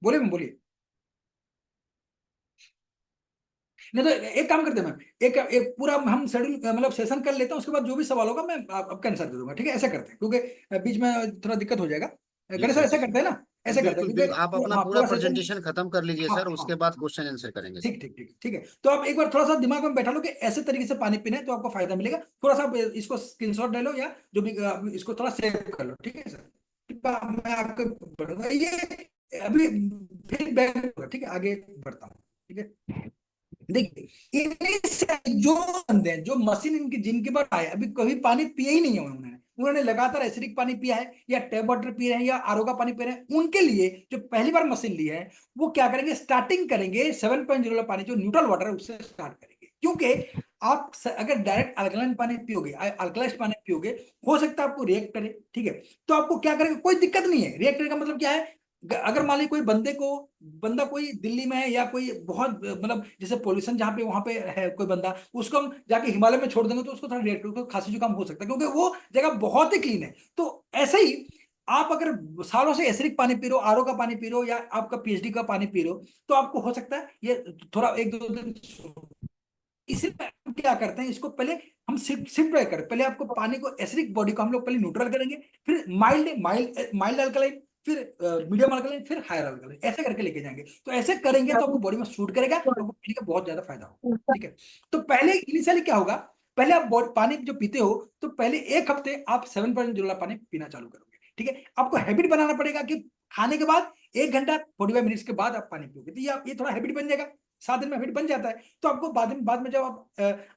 बोलिए मैम, बोलिए। नहीं तो एक काम करते हैं मैम, एक एक पूरा हम शेड्यूल मतलब सेशन कर लेते हैं, उसके बाद जो भी सवाल होगा मैं आपका आंसर दे दूंगा, ठीक है? ऐसा करते हैं, क्योंकि बीच में थोड़ा दिक्कत हो जाएगा। गणेश सर यस ऐसा यस। करते हैं ना, ऐसा करते हैं बिल्कुल क्योंकि बिल्कुल, आप अपना हाँ पूरा पूरा सेशन। प्रेजेंटेशन खत्म कर लीजिए हाँ सर, हाँ, उसके बाद क्वेश्चन आंसर करेंगे सर। ठीक ठीक ठीक ठीक है। तो आप एक बार थोड़ा सा दिमाग में बैठा लो कि ऐसे तरीके से पानी पीना है तो आपको फायदा मिलेगा। थोड़ा सा आप इसको स्क्रीनशॉट ले लो, या जो भी आप इसको थोड़ा सेव कर लो, ठीक है सर? ठीक है, मैं आपको बढ़ूंगा ये अभी, फिर बैक होगा, ठीक है? आगे बढ़ता हूँ, ठीक है? देखिए, इन्हीं से जो बंदे हैं, जो मशीन इनकी जिनके पास आए, अभी कभी पानी पिया ही नहीं है उन्होंने, उन्होंने लगातार एसिडिक पानी पिया है, या टैप वाटर पी रहे हैं, या आरओ का पानी पी रहे हैं, उनके लिए जो पहली बार मशीन ली है, वो क्या करेंगे, स्टार्टिंग करेंगे 7.0 वाला पानी जो न्यूट्रल वाटर है उससे स्टार्ट करेंगे। क्योंकि आप अगर डायरेक्ट अल्कलाइन पानी पियोगे, अल्कलाइज्ड पानी पियोगे, हो सकता है आपको रिएक्ट करे, ठीक है? तो आपको क्या करेंगे, कोई दिक्कत नहीं है। रिएक्ट करे का मतलब क्या है, अगर मान लीजिए कोई बंदा कोई दिल्ली में है, या कोई बहुत मतलब जैसे पोल्यूशन जहाँ पे वहां पे है कोई बंदा, उसको हम जाके हिमालय में छोड़ देंगे तो उसको थोड़ा रिएक्ट, उसको खांसी जुकाम हो सकता है, क्योंकि वो जगह बहुत ही क्लीन है। तो ऐसे ही आप अगर सालों से एसिडिक पानी पी रहे हो, आरओ का पानी पी रहे हो, या आपका पीएचडी का पानी पी रहे हो, तो आपको हो सकता है ये थोड़ा एक दो दिन। इसलिए हम क्या करते हैं, इसको पहले हम सिप ड्राई करें। पहले आपको पानी को, एसिडिक बॉडी को हम लोग पहले न्यूट्रल करेंगे, फिर माइल्ड माइल्ड माइल्ड अल्कलाइन, फिर मीडियम अल्कलाइन, फिर हायर अल्कलाइन, ऐसे करके लेके जाएंगे। तो ऐसे करेंगे तो आपको बॉडी में सूट करेगा, आपको पीने का बहुत ज्यादा फायदा होगा, ठीक है? तो पहले इनिशियली क्या होगा, पहले आप पानी जो पीते हो, तो पहले एक हफ्ते आप 7.0 पानी पीना चालू करोगे, ठीक है? आपको हैबिट बनाना पड़ेगा कि खाने के बाद 1 घंटा 45 मिनट्स के बाद आप पानी पियोगे, तो ये थोड़ा हैबिट बन जाएगा। 7 दिन में हैबिट बन जाता है, तो आपको बाद में जब आप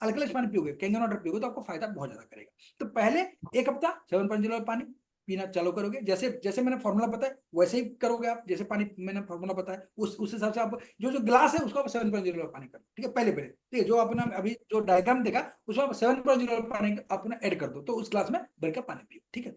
अल्कलाइज्ड पानी पियोगे, कैंगन वाटर पियोगे, तो आपको फायदा बहुत ज्यादा करेगा। तो पहले एक हफ्ता 7.0 पानी पीना चालू करोगे, जैसे जैसे मैंने फॉर्मूला बताया वैसे ही करोगे आप, जैसे पानी मैंने फॉर्मूला बताया उस हिसाब से आप जो जो ग्लास है उसको आप 7.0 पानी करो, ठीक है? पहले पहले, ठीक है? जो अपना अभी जो डायग्राम देखा उसमें आप 7.0 पानी अपना ऐड कर दो, तो उस ग्लास में भरकर पानी पियो, ठीक है?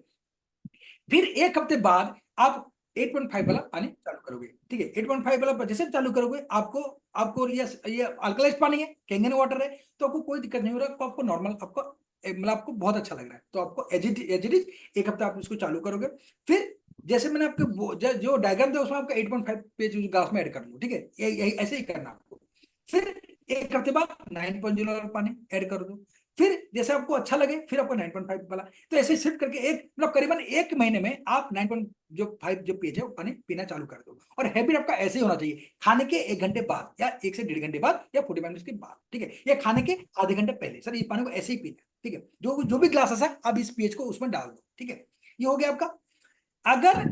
फिर एक हफ्ते बाद आप 8.5 वाला पानी चालू करोगे, ठीक है? 8.5 वाला जैसे चालू करोगे, आपको आपको ये अल्कलाइज्ड पानी है, कैंगन वाटर है, तो आपको कोई दिक्कत नहीं हो रहा, आपको नॉर्मल, आपको मतलब आपको बहुत अच्छा लग रहा है, तो आपको एजिडिज एक हफ्ता आप इसको चालू करोगे। फिर जैसे मैंने आपके जो डायग्राम था उसमें आपका 8.5 पेज ग्लास में ऐड कर लो, ठीक है? यही ऐसे ही करना आपको। फिर एक हफ्ते बाद 9.0 वाला पानी ऐड कर दो। फिर जैसे आपको अच्छा लगे फिर आपको 9.5 वाला, तो ऐसे शिफ्ट करके एक मतलब करीबन 1 महीने में आप 9.5 जो पेज है वो पानी पीना चालू कर दो। और हैबिट आपका ऐसे ही होना चाहिए, खाने के 1 घंटे बाद, या 1 से 1.5 घंटे बाद, या 45 मिनट के बाद, ठीक है? या खाने के आधे घंटे पहले, सर ये पानी को ऐसे ही पीना है, ठीक है? जो जो भी ग्लासेस है आप इस पेज को उसमें डाल दो, ठीक है? ये हो गया आपका। अगर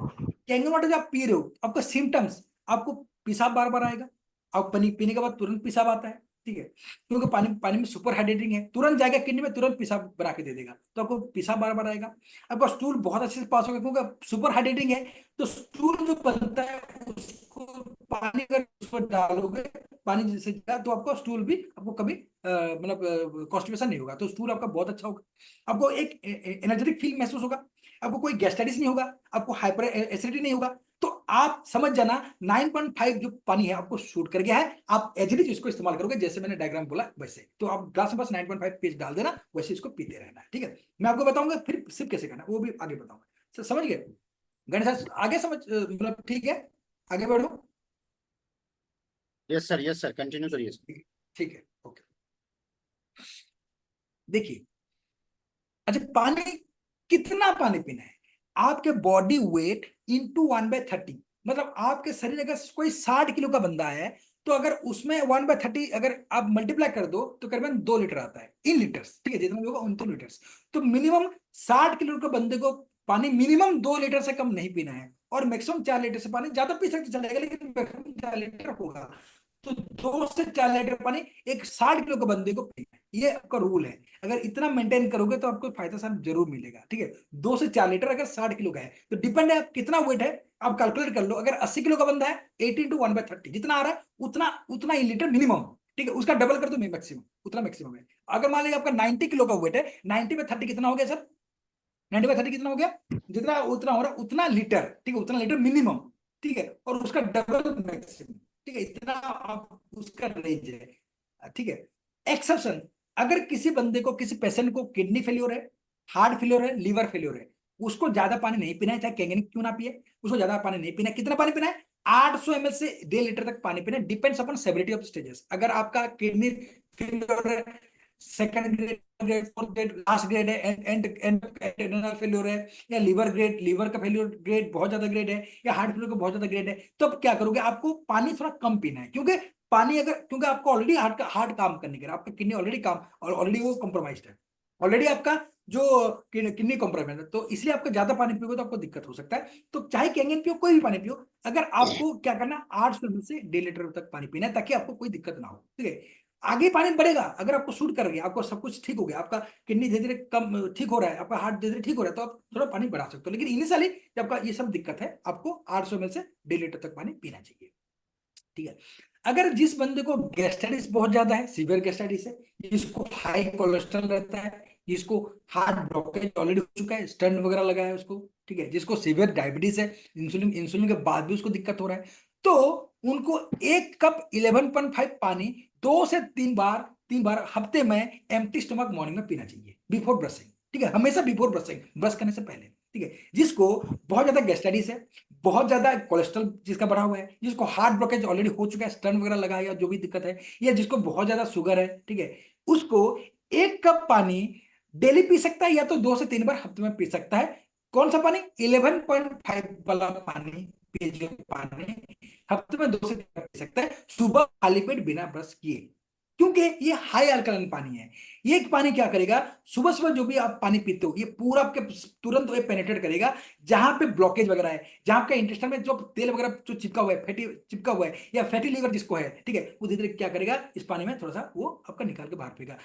कैंगन वाटर जब आप पी रहे हो, आपका सिम्टम्स, आपको पेशाब बार बार आएगा, आप पानी पीने के बाद तुरंत पेशाब आता है, ठीक है? क्योंकि पानी पानी में सुपर हाइड्रेटिंग है, तुरंत जाएगा किडनी में, तुरंत पेशाब बना के दे देगा, तो आपको पेशाब बार बार आएगा। आपका स्टूल बहुत अच्छे से पास होगा, क्योंकि सुपर हाइड्रेटिंग है, तो स्टूल जो बनता है उसको पानी अगर उस पर डालोगे, पानी जैसे तो आपका स्टूल भी आपको कभी मतलब कॉन्स्टिपेशन नहीं होगा, तो स्टूल आपका बहुत अच्छा होगा। आपको एक एनर्जेटिक फील महसूस होगा, आपको कोई गैस्ट्राइटिस नहीं होगा, आपको हाइपर एसिडिटी नहीं होगा। तो आप समझ जाना 9.5 जो पानी है आपको शूट कर गया है, आप एजिडिज इसको इस्तेमाल करोगे जैसे मैंने डायग्राम बोला वैसे, तो आप ग्लास में बस 9.5 पेज डाल देना, वैसे इसको पीते रहना है, ठीक है? मैं आपको बताऊंगा फिर सिप कैसे करना है, वो भी आगे बताऊंगा। समझ गए गणेश सर? आगे समझ मतलब ठीक है, आगे बढ़ो। यस सर, कंटिन्यू करिए सर। ठीक है, ओके। देखिए, अच्छा, पानी कितना पानी पीना है, आपके बॉडी वेट इंटू 1/30, मतलब आपके शरीर अगर कोई 60 किलो का बंदा है, तो अगर उसमें 1/30 अगर आप मल्टीप्लाई कर दो तो करीबन 2 लीटर आता है इन लीटर्स, ठीक है? जितना भी होगा उन 2 लीटर्स। तो मिनिमम 60 किलो के बंदे को पानी मिनिमम 2 लीटर से कम नहीं पीना है, और मैक्सिमम 4 लीटर से पानी, ज्यादा पी सकते चलेगा लेकिन मैक्सिमम 4 लीटर होगा। तो 2 से 4 लीटर पानी एक 60 किलो के बंदे को पीना है, ये आपका रूल है। अगर इतना मेंटेन करोगे तो आपको फायदा सर जरूर मिलेगा, ठीक है? 2 से 4 लीटर अगर 60 किलो का है, तो डिपेंड है आप कितना वेट है, आप कैलकुलेट कर लो। अगर 80 किलो का बंदा है, 18 × 1/30 जितना आ रहा है उतना उतना ही लीटर मिनिमम, ठीक है? उसका डबल कर दो मैक्सिमम, उतना मैक्सिमम है। अगर मान लीजिए आपका 90 किलो का वेट है, 90 में 30 कितना हो गया सर? 90/30 कितना हो गया, जितना उतना हो रहा उतना लीटर, ठीक है, उतना लीटर मिनिमम, ठीक है, और उसका डबल मैक्सिमम, ठीक है, इतना आप उसका रेंज है, ठीक है। एक्सेप्शन, अगर किसी बंदे को, किसी पेशेंट को किडनी फेल्योर है, हार्ट फेल्योर है, लीवर फेल्योर है, उसको ज्यादा पानी नहीं पीना है, चाहे कैंगेनिक क्यों ना पिए, उसको ज्यादा पानी नहीं पीना है। कितना पानी पीना है? 800 ml से 1.5 लीटर तक पानी पीना है, depends upon severity of stages. अगर आपका किडनी फेल्योर है, second grade, fourth grade, last grade है, एंड एंड फेल्योर है, या लीवर ग्रेड, लीवर का फेल्योर ग्रेड बहुत ज्यादा ग्रेड है, या हार्ट फेल्योर का बहुत ज्यादा ग्रेड है, तो अब क्या करोगे, आपको पानी थोड़ा कम पीना है, क्योंकि पानी अगर, क्योंकि आपको ऑलरेडी हार्ट काम करने के लिए, आपका किडनी ऑलरेडी काम, और ऑलरेडी वो कॉम्प्रोमाइज्ड है, ऑलरेडी आपका जो किडनी कॉम्प्रोमाइज है, तो इसलिए आपको ज्यादा पानी पियोगे तो आपको दिक्कत हो सकता है। तो चाहे कैंगेन पियो, कोई भी पानी पियो, अगर आपको क्या करना है, 800 ml से 1.5 लीटर तक पानी पीना है, ताकि आपको कोई दिक्कत ना हो, ठीक है। आगे पानी बढ़ेगा, अगर आपको शूट कर गया, आपको सब कुछ ठीक हो गया, आपका किडनी धीरे धीरे कम ठीक हो रहा है, आपका हार्ट धीरे धीरे ठीक हो रहा है, तो आप थोड़ा पानी बढ़ा सकते हो, लेकिन इनिशियली जब आपका ये सब दिक्कत है, आपको 800 ml से 1.5 लीटर तक पानी पीना चाहिए, ठीक है। अगर जिस बंदे को गैस्ट्राइटिस बहुत ज्यादा है, सीवियर गैस्ट्राइटिस है, जिसको हाई कोलेस्ट्रॉल रहता है, जिसको हार्ट ब्लॉकेज ऑलरेडी हो चुका है, स्टंट वगैरह लगा है उसको, ठीक है, जिसको सीवियर डायबिटीज है, इंसुलिन इंसुलिन के बाद भी उसको दिक्कत हो रहा है, तो उनको 1 कप 11.5 पानी 2 से 3 बार हफ्ते में एम्प्टी स्टमक मॉर्निंग में पीना चाहिए, बिफोर ब्रशिंग, ठीक है, हमेशा बिफोर ब्रशिंग, ब्रश करने से पहले, ठीक है। जिसको बहुत ज्यादा गैस्ट्राइटिस है, बहुत ज्यादा कोलेस्ट्रॉल जिसका बढ़ा हुआ है, जिसको हार्ट ब्लॉकेज ऑलरेडी हो चुका है, स्टंट वगैरह लगा है, या जो भी दिक्कत है, या जिसको बहुत ज्यादा शुगर है, ठीक है, उसको 1 कप पानी डेली पी सकता है, या तो 2 से 3 बार हफ्ते में पी सकता है। कौन सा पानी? 11.5 वाला पानी, जो पानी हफ्ते में 2 से 3 बार पी सकता है, सुबह खाली पेट बिना ब्रश किए, क्योंकि ये हाई अल्कलाइन पानी है। ये पानी क्या करेगा, सुबह सुबह जो भी आप पानी पीते हो, ये पूरा आपके तुरंत ये पेनिट्रेट करेगा, जहां पे ब्लॉकेज वगैरह है, जहां पे इंटेस्टाइन में जो तेल वगैरह जो चिपका हुआ है, फैटी चिपका हुआ है, या फैटी लीवर जिसको है, ठीक है, वो धीरे धीरे क्या करेगा, इस पानी में थोड़ा सा वो आपका निकाल के बाहर फेंका,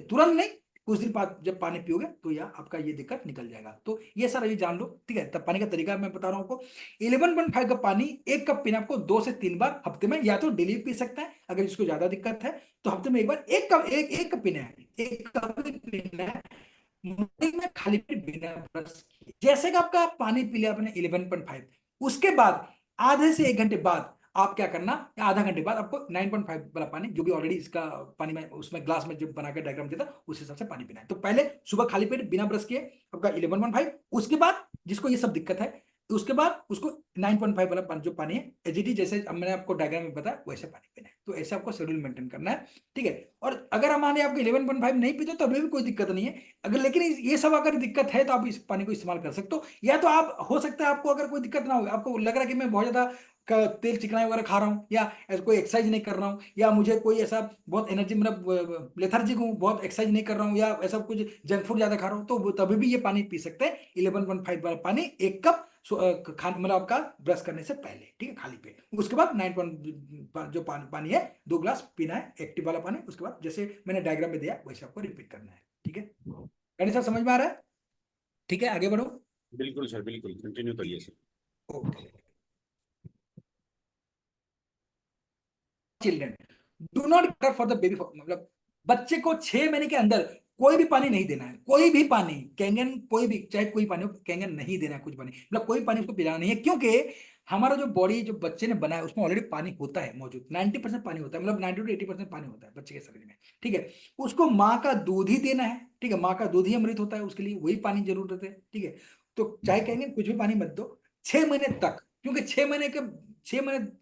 तुरंत नहीं, कुछ दिन बाद जब पानी पियोगे तो यह आपका ये दिक्कत निकल जाएगा। तो ये सारा ये जान लो, ठीक है। तब पानी का तरीका मैं बता रहा हूँ आपको, 11.5 कप पानी, 1 कप पीना आपको 2 से 3 बार हफ्ते में, या तो डेली पी सकता है, अगर जिसको ज्यादा दिक्कत है तो हफ्ते में 1 बार 1 कप पीना है, 1 कप पीना है, मॉर्निंग में खाली पेट बिना ब्रश किए। जैसे कि आपका पानी पी लिया आपने 11.5, उसके बाद आधे से 1 घंटे बाद आप क्या करना, या आधा घंटे बाद आपको 9.5 वाला पानी, जो भी ऑलरेडी इसका पानी में उसमें ग्लास में जो बना के डायग्राम दिया था, उस हिसाब से पानी पीना है। तो पहले सुबह खाली पेट बिना ब्रश किए आपका 11.5, उसके बाद जिसको ये सब दिक्कत है, उसके बाद उसको 9.5 वाला पानी, जो पानी है एजिटी, जैसे अब मैंने आपको डायग्राम में बताया वैसे पानी पीना है। तो ऐसे आपको शेड्यूल मेंटेन करना है, ठीक है। और अगर हमारे आपको 11.5 नहीं पीते तो अभी भी कोई दिक्कत नहीं है, अगर लेकिन ये सब अगर दिक्कत है तो आप इस पानी को इस्तेमाल कर सकते हो। या तो आप, हो सकता है आपको अगर कोई दिक्कत ना हो, आपको लग रहा है कि मैं बहुत ज्यादा तेल चिकनाई वगैरह खा रहा हूँ, या ऐसा कोई एक्सरसाइज नहीं कर रहा हूँ, या मुझे कोई ऐसा बहुत एनर्जी, मतलब लेथर्जिक हूँ, बहुत एक्सरसाइज नहीं कर रहा हूँ, या ऐसा कुछ जंक फूड ज्यादा खा रहा हूँ, तो तभी भी ये पानी पी सकते हैं, 11.5 वाला पानी 1 कप खाने, मतलब आपका ब्रश करने से पहले, ठीक है, खाली पेट। उसके बाद 9 जो पानी है 2 ग्लास पीना है, एक्टिव वाला पानी। उसके बाद जैसे मैंने डायग्राम में दिया वैसे आपको रिपीट करना है, ठीक है। गणेश सर समझ में आ रहा है? ठीक है, आगे बढ़ो। बिल्कुल सर, बिल्कुल कंटिन्यू करिए sir. Okay. Children, do not care for the baby, मतलब बच्चे को 6 महीने के अंदर कोई भी पानी नहीं देना है, कोई भी पानी, कैंगन कोई भी, चाहे कोई पानी हो, कैंगन नहीं देना है, कुछ पानी, मतलब कोई पानी उसको पिलाना नहीं है, क्योंकि हमारा जो बॉडी, जो बच्चे ने बनाया, उसमें ऑलरेडी पानी होता है मौजूद, 90% पानी होता है, मतलब 90 to 80% पानी होता है बच्चे के शरीर में, ठीक है। उसको माँ का दूध ही देना है, ठीक है, माँ का दूध ही अमृत होता है, उसके लिए वही पानी जरूरत है, ठीक है। तो चाहे कहेंगे कुछ भी पानी मत दो 6 महीने तक, क्योंकि 6 महीने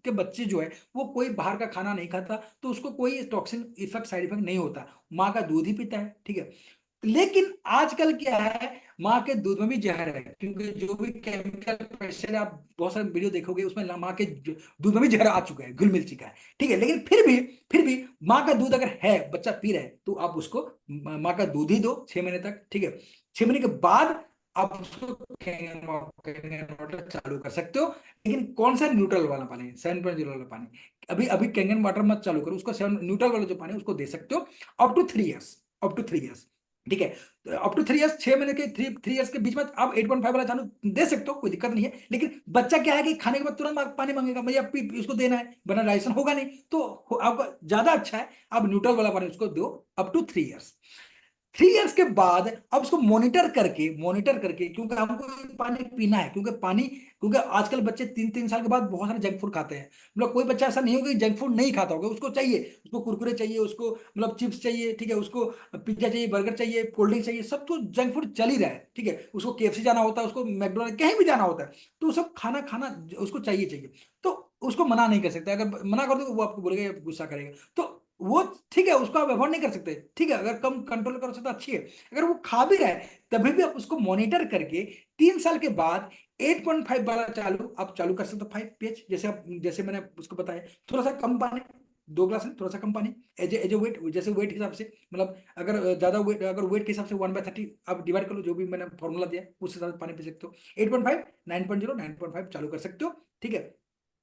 के बच्चे जो है वो कोई बाहर का खाना नहीं खाता, तो उसको कोई टॉक्सिन इफेक्ट, साइड इफेक्ट नहीं होता, माँ का दूध ही पीता है, ठीक है। लेकिन आजकल क्या है, माँ के दूध में भी जहर है, क्योंकि जो भी केमिकल प्रेशर, आप बहुत सारे वीडियो देखोगे उसमें माँ के दूध में भी जहर आ चुका है, घुल मिल चुका है, ठीक है। लेकिन फिर भी माँ का दूध अगर है, बच्चा पी रहा है, तो आप उसको माँ का दूध ही दो 6 महीने तक, ठीक है। 6 महीने के बाद आप उसको कैंगन वाटर चालू कर सकते हो, लेकिन कौन सा? न्यूट्रल वाला पानी, 7.0 वाला पानी। अभी अभी कैंगन वाटर मत चालू करो, उसको 7 न्यूट्रल वाला जो पानी है उसको दे सकते हो, up to 3 years, up to 3 years, ठीक है। अप टू 3 इयर्स, 6 महीने के 3 इयर्स के बीच में आप 8.5 वाला चालू दे सकते हो, कोई दिक्कत नहीं है। लेकिन बच्चा क्या है कि खाने के बाद तुरंत पानी मांगेगा, भैया उसको देना है, वरना डाइजेशन होगा नहीं, तो आपका ज्यादा अच्छा है आप न्यूट्रल वाला पानी उसको दो अप टू 3 इयर्स। 3 इयर्स के बाद अब उसको मॉनिटर करके क्योंकि हमको ये पानी पीना है, क्योंकि आजकल बच्चे 3-3 साल के बाद बहुत सारे जंक फूड खाते हैं। मतलब कोई बच्चा ऐसा नहीं होगा कि जंक फूड नहीं खाता होगा, उसको चाहिए, उसको कुरकुरे चाहिए, उसको मतलब चिप्स चाहिए, ठीक है, उसको पिज्जा चाहिए, बर्गर चाहिए, कोल्ड ड्रिंक चाहिए, सब तो जंक फूड चल ही रहा है, ठीक है। उसको केएफसी जाना होता है, उसको मैकडोनल्ड कहीं भी जाना होता है, तो सब खाना खाना उसको चाहिए। तो उसको मना नहीं कर सकते, अगर मना कर दो तो वो आपको बोलेगा या गुस्सा करेगा, तो वो ठीक है, उसको आप अवॉइड नहीं कर सकते, ठीक है, अगर कम कंट्रोल कर सकते अच्छी है। अगर वो खा भी रहा है तभी भी आप उसको मॉनिटर करके 3 साल के बाद 8.5 वाला आप चालू कर सकते हो 5 pH, जैसे मैंने उसको बताया, थोड़ा सा कम पानी, 2 ग्लास में थोड़ा सा कम पानी, एज ए वेट, जैसे वेट के हिसाब से, मतलब अगर ज्यादा वेट, अगर वेट के हिसाब से 1/30 आप डिवाइड कर लो, जो भी मैंने फॉर्मूला दिया उस हिसाब से पानी पी सकते हो। 8.5, 9.0, 9.5 चालू कर सकते हो, ठीक है।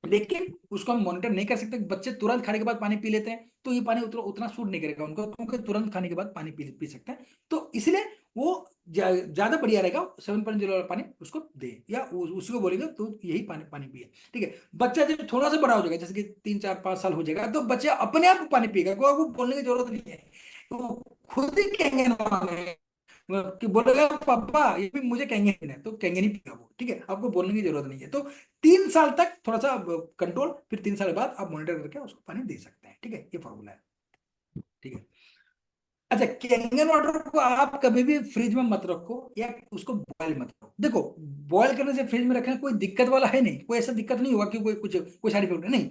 लेकिन उसको हम मॉनिटर नहीं कर सकते, बच्चे तुरंत खाने के बाद पानी पी लेते हैं, तो ये पानी उतना सूट नहीं करेगा उनको, क्योंकि तुरंत खाने के बाद पानी पी सकते हैं, तो इसलिए वो ज्यादा बढ़िया रहेगा 7.0 वाला पानी उसको दे, या उसी को बोलेंगे तो यही पानी पानी पिए, ठीक है। बच्चा जब थोड़ा सा बड़ा हो जाएगा, जैसे कि 3-4-5 साल हो जाएगा, तो बच्चा अपने आप पानी पिएगा, वो बोलने की जरूरत नहीं है, तो खुद ही कहेंगे ना, कि बोलेगा पापा ये भी मुझे कहेंगे नहीं, तो कहेंगे नहीं पिएगा वो, ठीक है, आपको बोलने की जरूरत नहीं है। तो 3 साल तक थोड़ा सा कंट्रोल, फिर 3 साल बाद आप मॉनिटर करके उसको पानी दे सकते हैं, ठीक है, ये फॉर्मूला है, ठीक है। अच्छा, कैंगन वाटर को आप कभी भी फ्रिज में मत रखो या उसको बॉयल मत करो। देखो, बॉयल करने से फ्रिज में रखना कोई दिक्कत वाला है नहीं, कोई ऐसा दिक्कत नहीं होगा कि कोई साइड इफेक्ट नहीं।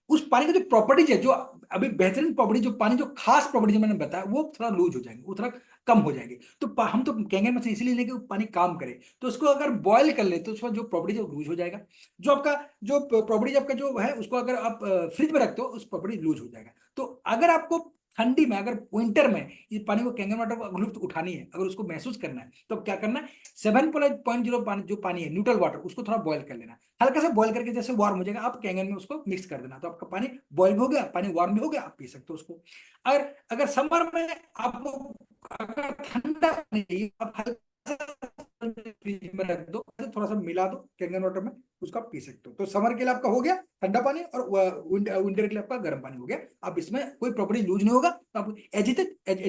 उस पानी की जो प्रॉपर्टीज है, जो अभी बेहतरीन प्रॉपर्टी, जो पानी जो खास प्रॉपर्टी जो मैंने बताया, वो थोड़ा लूज हो जाएंगे, वो थोड़ा कम हो जाएंगे, तो हम तो कैंगन में से इसलिए लेंगे वो पानी काम करे, तो उसको अगर बॉयल कर ले तो उसका जो प्रॉपर्टी जो लूज हो जाएगा, जो आपका जो प्रॉपर्टी आपका जो है उसको अगर आप फ्रिज में रखते हो उस प्रॉपर्टी लूज हो जाएगा। तो अगर आपको ठंडी में, अगर विंटर में इस पानी को, कैंगन वाटर को लुत्फ उठानी है, अगर उसको महसूस करना है, तो क्या करना है, 7.0 पानी जो पानी है न्यूट्रल वाटर, उसको थोड़ा बॉयल कर लेना, हल्का सा बॉयल करके जैसे वार्म हो जाएगा, आप कैंगन में उसको मिक्स कर देना, तो आपका पानी बॉयल भी हो गया, पानी वार्म भी हो गया, आप पी सकते हो उसको। अगर अगर समर में आपको अगर ठंडा पानी चाहिए, आप हल्का सा फ्रिज में रख दो, थोड़ा सा मिला दो कैंगन वाटर में, उसको आप पी सकते हो। तो समर के लिए आपका हो गया ठंडा पानी, और विंटर के लिए आपका गर्म पानी हो गया। आप इसमें कोई प्रॉपर्टी लूज नहीं होगा, तो आप एज इट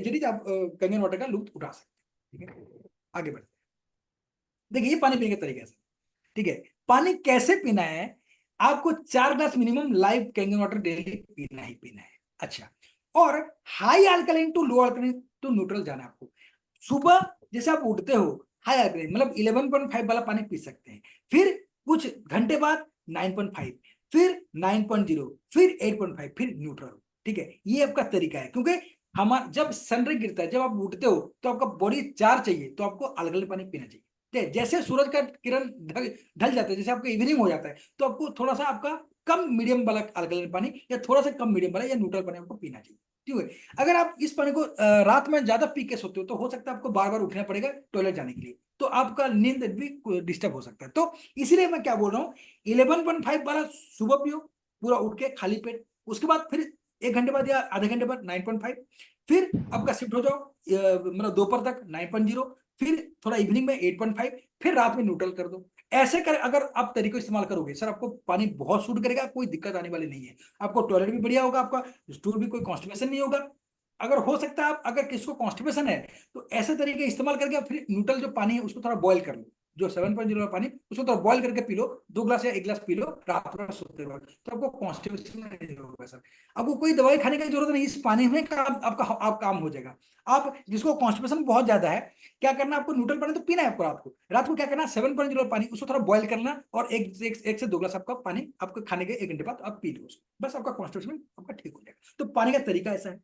इज आप कैंगन वाटर का लुत्फ उठा सकते हैं, ठीक है। आगे बढ़ते हैं, देखिए ये पानी पीने के तरीके से, ठीक है। पानी कैसे पीना है, आपको 4 glass minimum live Kangen water daily पीना ही पीना है। अच्छा, और high alkaline to low alkaline to neutral जाना है आपको। सुबह जैसे आप उठते हो, हाई अल्कलाइन मतलब 11.5 वाला पानी पी सकते हैं, फिर कुछ घंटे बाद 9.5, फिर 9.0, फिर 8.5, फिर न्यूट्रल, ठीक है। ये आपका तरीका है, क्योंकि हमारा जब सनराइज गिरता है, जब आप उठते हो, तो आपका बॉडी चार्ज चाहिए, तो आपको अल्कलाइन पानी पीना चाहिए। जैसे सूरज का किरण ढल ढल जाता है, जैसे आपको इवनिंग हो जाता है, तो आपको थोड़ा सा आपका कम मीडियम वाला अल्कलाइन पानी, या थोड़ा सा कम मीडियम वाला या न्यूट्रल पानी आपको पीना चाहिए, ठीक है। अगर आप इस पानी को रात में ज्यादा पी के सोते हो, तो हो सकता है आपको बार बार उठना पड़ेगा टॉयलेट जाने के लिए, तो आपका नींद भी डिस्टर्ब हो सकता है। तो इसीलिए मैं क्या बोल रहा हूँ, 11.5 वाला सुबह पियो, पूरा उठ के खाली पेट, उसके बाद फिर 1 घंटे बाद या आधे घंटे बाद 9.5, फिर आपका शिफ्ट हो जाओ मतलब दोपहर तक 9.0, फिर थोड़ा इवनिंग में 8.5, फिर रात में न्यूट्रल कर दो। ऐसे कर अगर आप तरीको इस्तेमाल करोगे सर, आपको पानी बहुत सूट करेगा, कोई दिक्कत आने वाली नहीं है, आपको टॉयलेट भी बढ़िया होगा, आपका स्टूल भी कोई कॉन्स्टिपेशन नहीं होगा। अगर हो सकता है आप अगर किसको कॉन्स्टिपेशन है, तो ऐसे तरीके इस्तेमाल करके आप फिर न्यूट्रल जो पानी है उसको थोड़ा बॉयल कर लो, जो 7.0 पानी उसको थोड़ा बॉयल करके पी लो, 2 ग्लास या 1 ग्लास पी लो रात में सोते वक्त, तो आपको कॉन्स्टिपेशन नहीं होगा सर। आपको कोई दवाई खाने की जरूरत नहीं, इस पानी में आप काम हो जाएगा। आप जिसको कॉन्स्टिपेशन बहुत ज्यादा है, क्या करना, आपको न्यूट्रल पानी तो पीना है आपको, रात को क्या करना, 7.0 पानी उसको थोड़ा बॉयल करना, और एक से 2 ग्लास आपका पानी आपको खाने के 1 घंटे बाद आप पी लो उसको, बस आपका कॉन्स्टिपेशन आपका ठीक हो जाएगा। तो पानी का तरीका ऐसा है।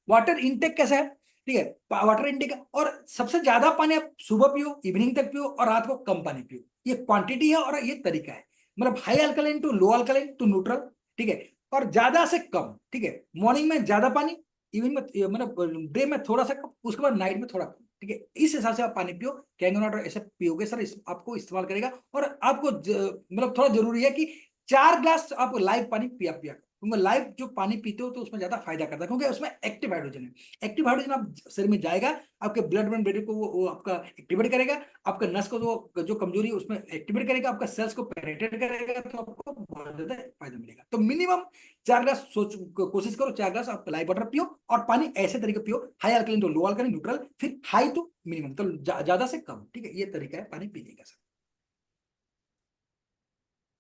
वाटर इनटेक कैसा है, ठीक है, वाटर इनटेक, और सबसे ज्यादा पानी आप सुबह पियो, इवनिंग तक पियो, और रात को कम पानी पियो, ये क्वांटिटी है और ये तरीका है। मतलब high alkaline to low alkaline to neutral, ठीक है, और ज्यादा से कम, ठीक है। मॉर्निंग में ज्यादा पानी, इवनिंग में मतलब डे में थोड़ा सा कम, उसके बाद नाइट में थोड़ा कम, ठीक है। इस हिसाब से आप पानी पियो, कैंगन वाटर ऐसे पियोगे सर, आपको इस्तेमाल करेगा, और आपको मतलब थोड़ा जरूरी है कि 4 ग्लास आप लाइव पानी पिया पिया, क्योंकि लाइव जो पानी पीते हो तो उसमें ज्यादा फायदा करता है, क्योंकि उसमें एक्टिव हाइड्रोजन है। एक्टिव हाइड्रोजन आप शरीर में जाएगा, आपके ब्लड ब्रेन बैरियर को वो आपका एक्टिवेट करेगा, आपका नस को जो कमजोरी है उसमें एक्टिवेट करेगा, आपका सेल्स को पेनिट्रेट करेगा, तो आपको बहुत ज्यादा फायदा मिलेगा। तो मिनिमम 4 ग्लास कोशिश करो 4 ग्लास आप लाइव वाटर पियो, और पानी ऐसे तरीके पियो, हाई अल्कलीन तो लो अल्कलीन न्यूट्रल, फिर हाई तो मिनिमम, तो ज्यादा से कम। ठीक है, ये तरीका है पानी पीने का सर।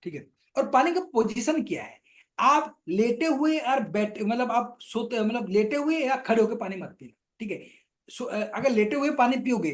ठीक है, और पानी का पोजीशन क्या है, आप लेटे हुए और बैठे, मतलब आप सोते, मतलब लेटे हुए या खड़े होकर पानी मत पीना। ठीक है, अगर लेटे हुए पानी पियोगे,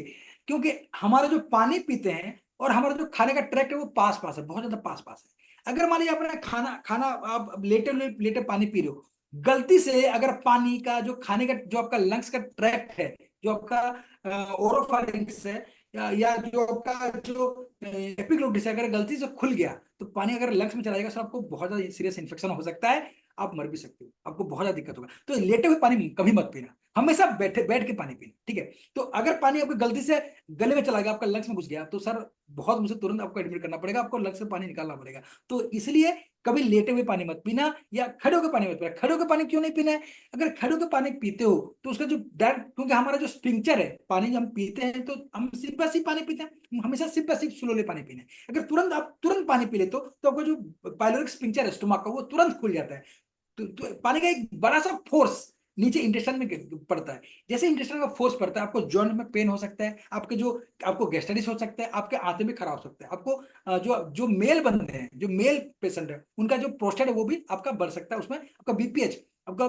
क्योंकि हमारा जो पानी पीते हैं और हमारा जो खाने का ट्रैक्ट है वो पास पास है, बहुत ज्यादा पास पास है। अगर मान लीजिए आपने खाना खाना आप लेटे लेटे पानी पी रहे हो, गलती से अगर पानी का जो खाने का जो आपका लंग्स का ट्रैक्ट है, जो आपका ओरोफारिंक्स है, या जो आपका जो एपिग्लोटिस है, अगर गलती से खुल गया तो पानी अगर लंग्स में चला जाएगा सर, आपको बहुत ज्यादा सीरियस इन्फेक्शन हो सकता है, आप मर भी सकते हो, आपको बहुत ज्यादा दिक्कत होगा। तो लेटे हुए पानी कभी मत पीना, हमेशा बैठ के पानी पीना। ठीक है, तो अगर पानी आपको गलती से गले में चला गया, आपका लंग्स में घुस गया, तो सर बहुत मुझे तुरंत आपको एडमिट करना पड़ेगा, आपको लंग्स से पानी निकालना पड़ेगा। तो इसलिए कभी लेटे हुए पानी मत पीना, या खड़े होकर पानी मत पीना। खड़े होकर पानी क्यों नहीं पीना है, अगर खड़े होकर पानी पीते हो तो उसका जो डायरेक्ट, क्योंकि हमारा जो स्पिंक्चर है, पानी जब हम पीते हैं तो हम सिप बाय सिप पानी पीते हैं, हमेशा सिप बाय सिप स्लोली पानी पीना है। अगर तुरंत आप तुरंत पानी पी लेते हो तो आपका जो पाइलोरिक स्पिंक्चर है स्टोमक का, वो तुरंत खुल जाता है। तो पानी का एक बड़ा सा फोर्स नीचे इंटेस्टाइन में पड़ता है, जैसे इंटेस्टाइन का फोर्स पड़ता है, आपको जॉइंट में पेन हो सकता है, आपको गैस्ट्राइटिस हो सकता है, आपके आंतें भी खराब हो सकते हैं, आपको जो जो मेल बंदे हैं, जो मेल पेशेंट है, उनका जो प्रोस्टेट है वो भी आपका बढ़ सकता है, उसमें आपका बीपीएच, आपका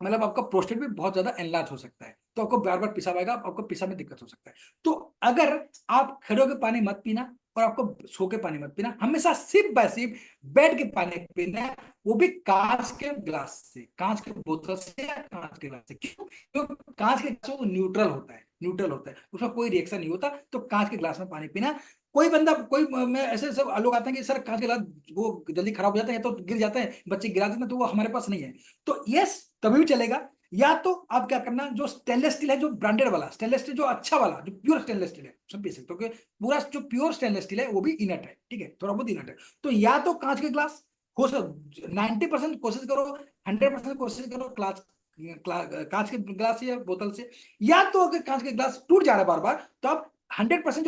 मतलब आपका प्रोस्टेट भी बहुत ज्यादा एनलार्ज हो सकता है, तो आपको बार बार पेशाब आएगा, आपको पेशाब में दिक्कत हो सकता है। तो अगर आप खड़े होकर पानी मत पीना और आपको सो के पानी मत पीना, हमेशा सिप बाय सिप बैठ के पानी पीना है, वो भी कांच के ग्लास से, कांच के बोतल से या कांच के ग्लास से। क्यों? क्योंकि कांच के ग्लास वो न्यूट्रल होता है, न्यूट्रल होता है, उसमें कोई रिएक्शन नहीं होता, तो कांच के ग्लास में पानी पीना। कोई बंदा कोई मैं ऐसे सब लोग आते हैं कि सर कांच के ग्लास वो जल्दी खराब हो जाते हैं, तो गिर जाते हैं, बच्चे गिरा देते हैं, तो वो हमारे पास नहीं है। तो यस, तभी भी चलेगा, या तो आप क्या करना, जो स्टेनलेस स्टील है, जो ब्रांडेड वाला स्टेनलेस स्टील, जो अच्छा वाला, जो प्योर स्टेनलेस स्टील है, सब पी सकते हो, क्योंकि पूरा जो प्योर स्टेनलेस स्टील है वो भी इनट है। ठीक है, थोड़ा बहुत इनट है। तो या तो कांच के ग्लास, हो सक 90% कोशिश करो, 100% कोशिश करो कांच के ग्लास से या बोतल से। या तो अगर कांच के ग्लास टूट जा रहा है बार बार, तो आप 100%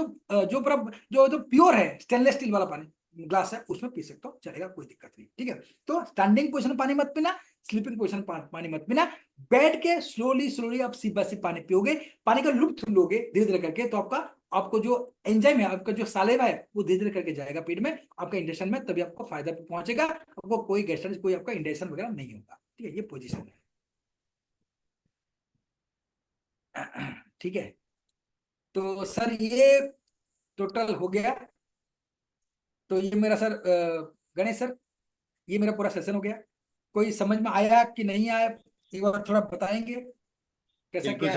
जो प्योर है स्टेनलेस स्टील वाला पानी ग्लास है उसमें पी सकते हो, चलेगा, कोई दिक्कत नहीं। ठीक है, तो स्टैंडिंग पोजिशन पानी मत पीना, स्लीपिंग पोजिशन पानी मत पीना, बैठ के स्लोली स्लोली आप सिप बाय सिप पानी पियोगे, पानी का लुत्फ लोगे धीरे धीरे करके, तो आपको जो एंजाइम है, आपका जो सालेवा है, वो धीरे धीरे करके जाएगा पेट में, आपका इंटेस्टाइन में, तभी आपको फायदा पहुंचेगा, आपको कोई गैस्ट्राइटिस, कोई आपका इंडाइजेशन वगैरह नहीं होगा। ठीक है, ये पोजीशन है। ठीक है, तो सर ये टोटल हो गया। तो ये मेरा सर गणेश सर, ये मेरा पूरा सेशन हो गया। कोई समझ में आया कि नहीं आया, एक बार थोड़ा बताएंगे कैसा बिल्कुल क्या है?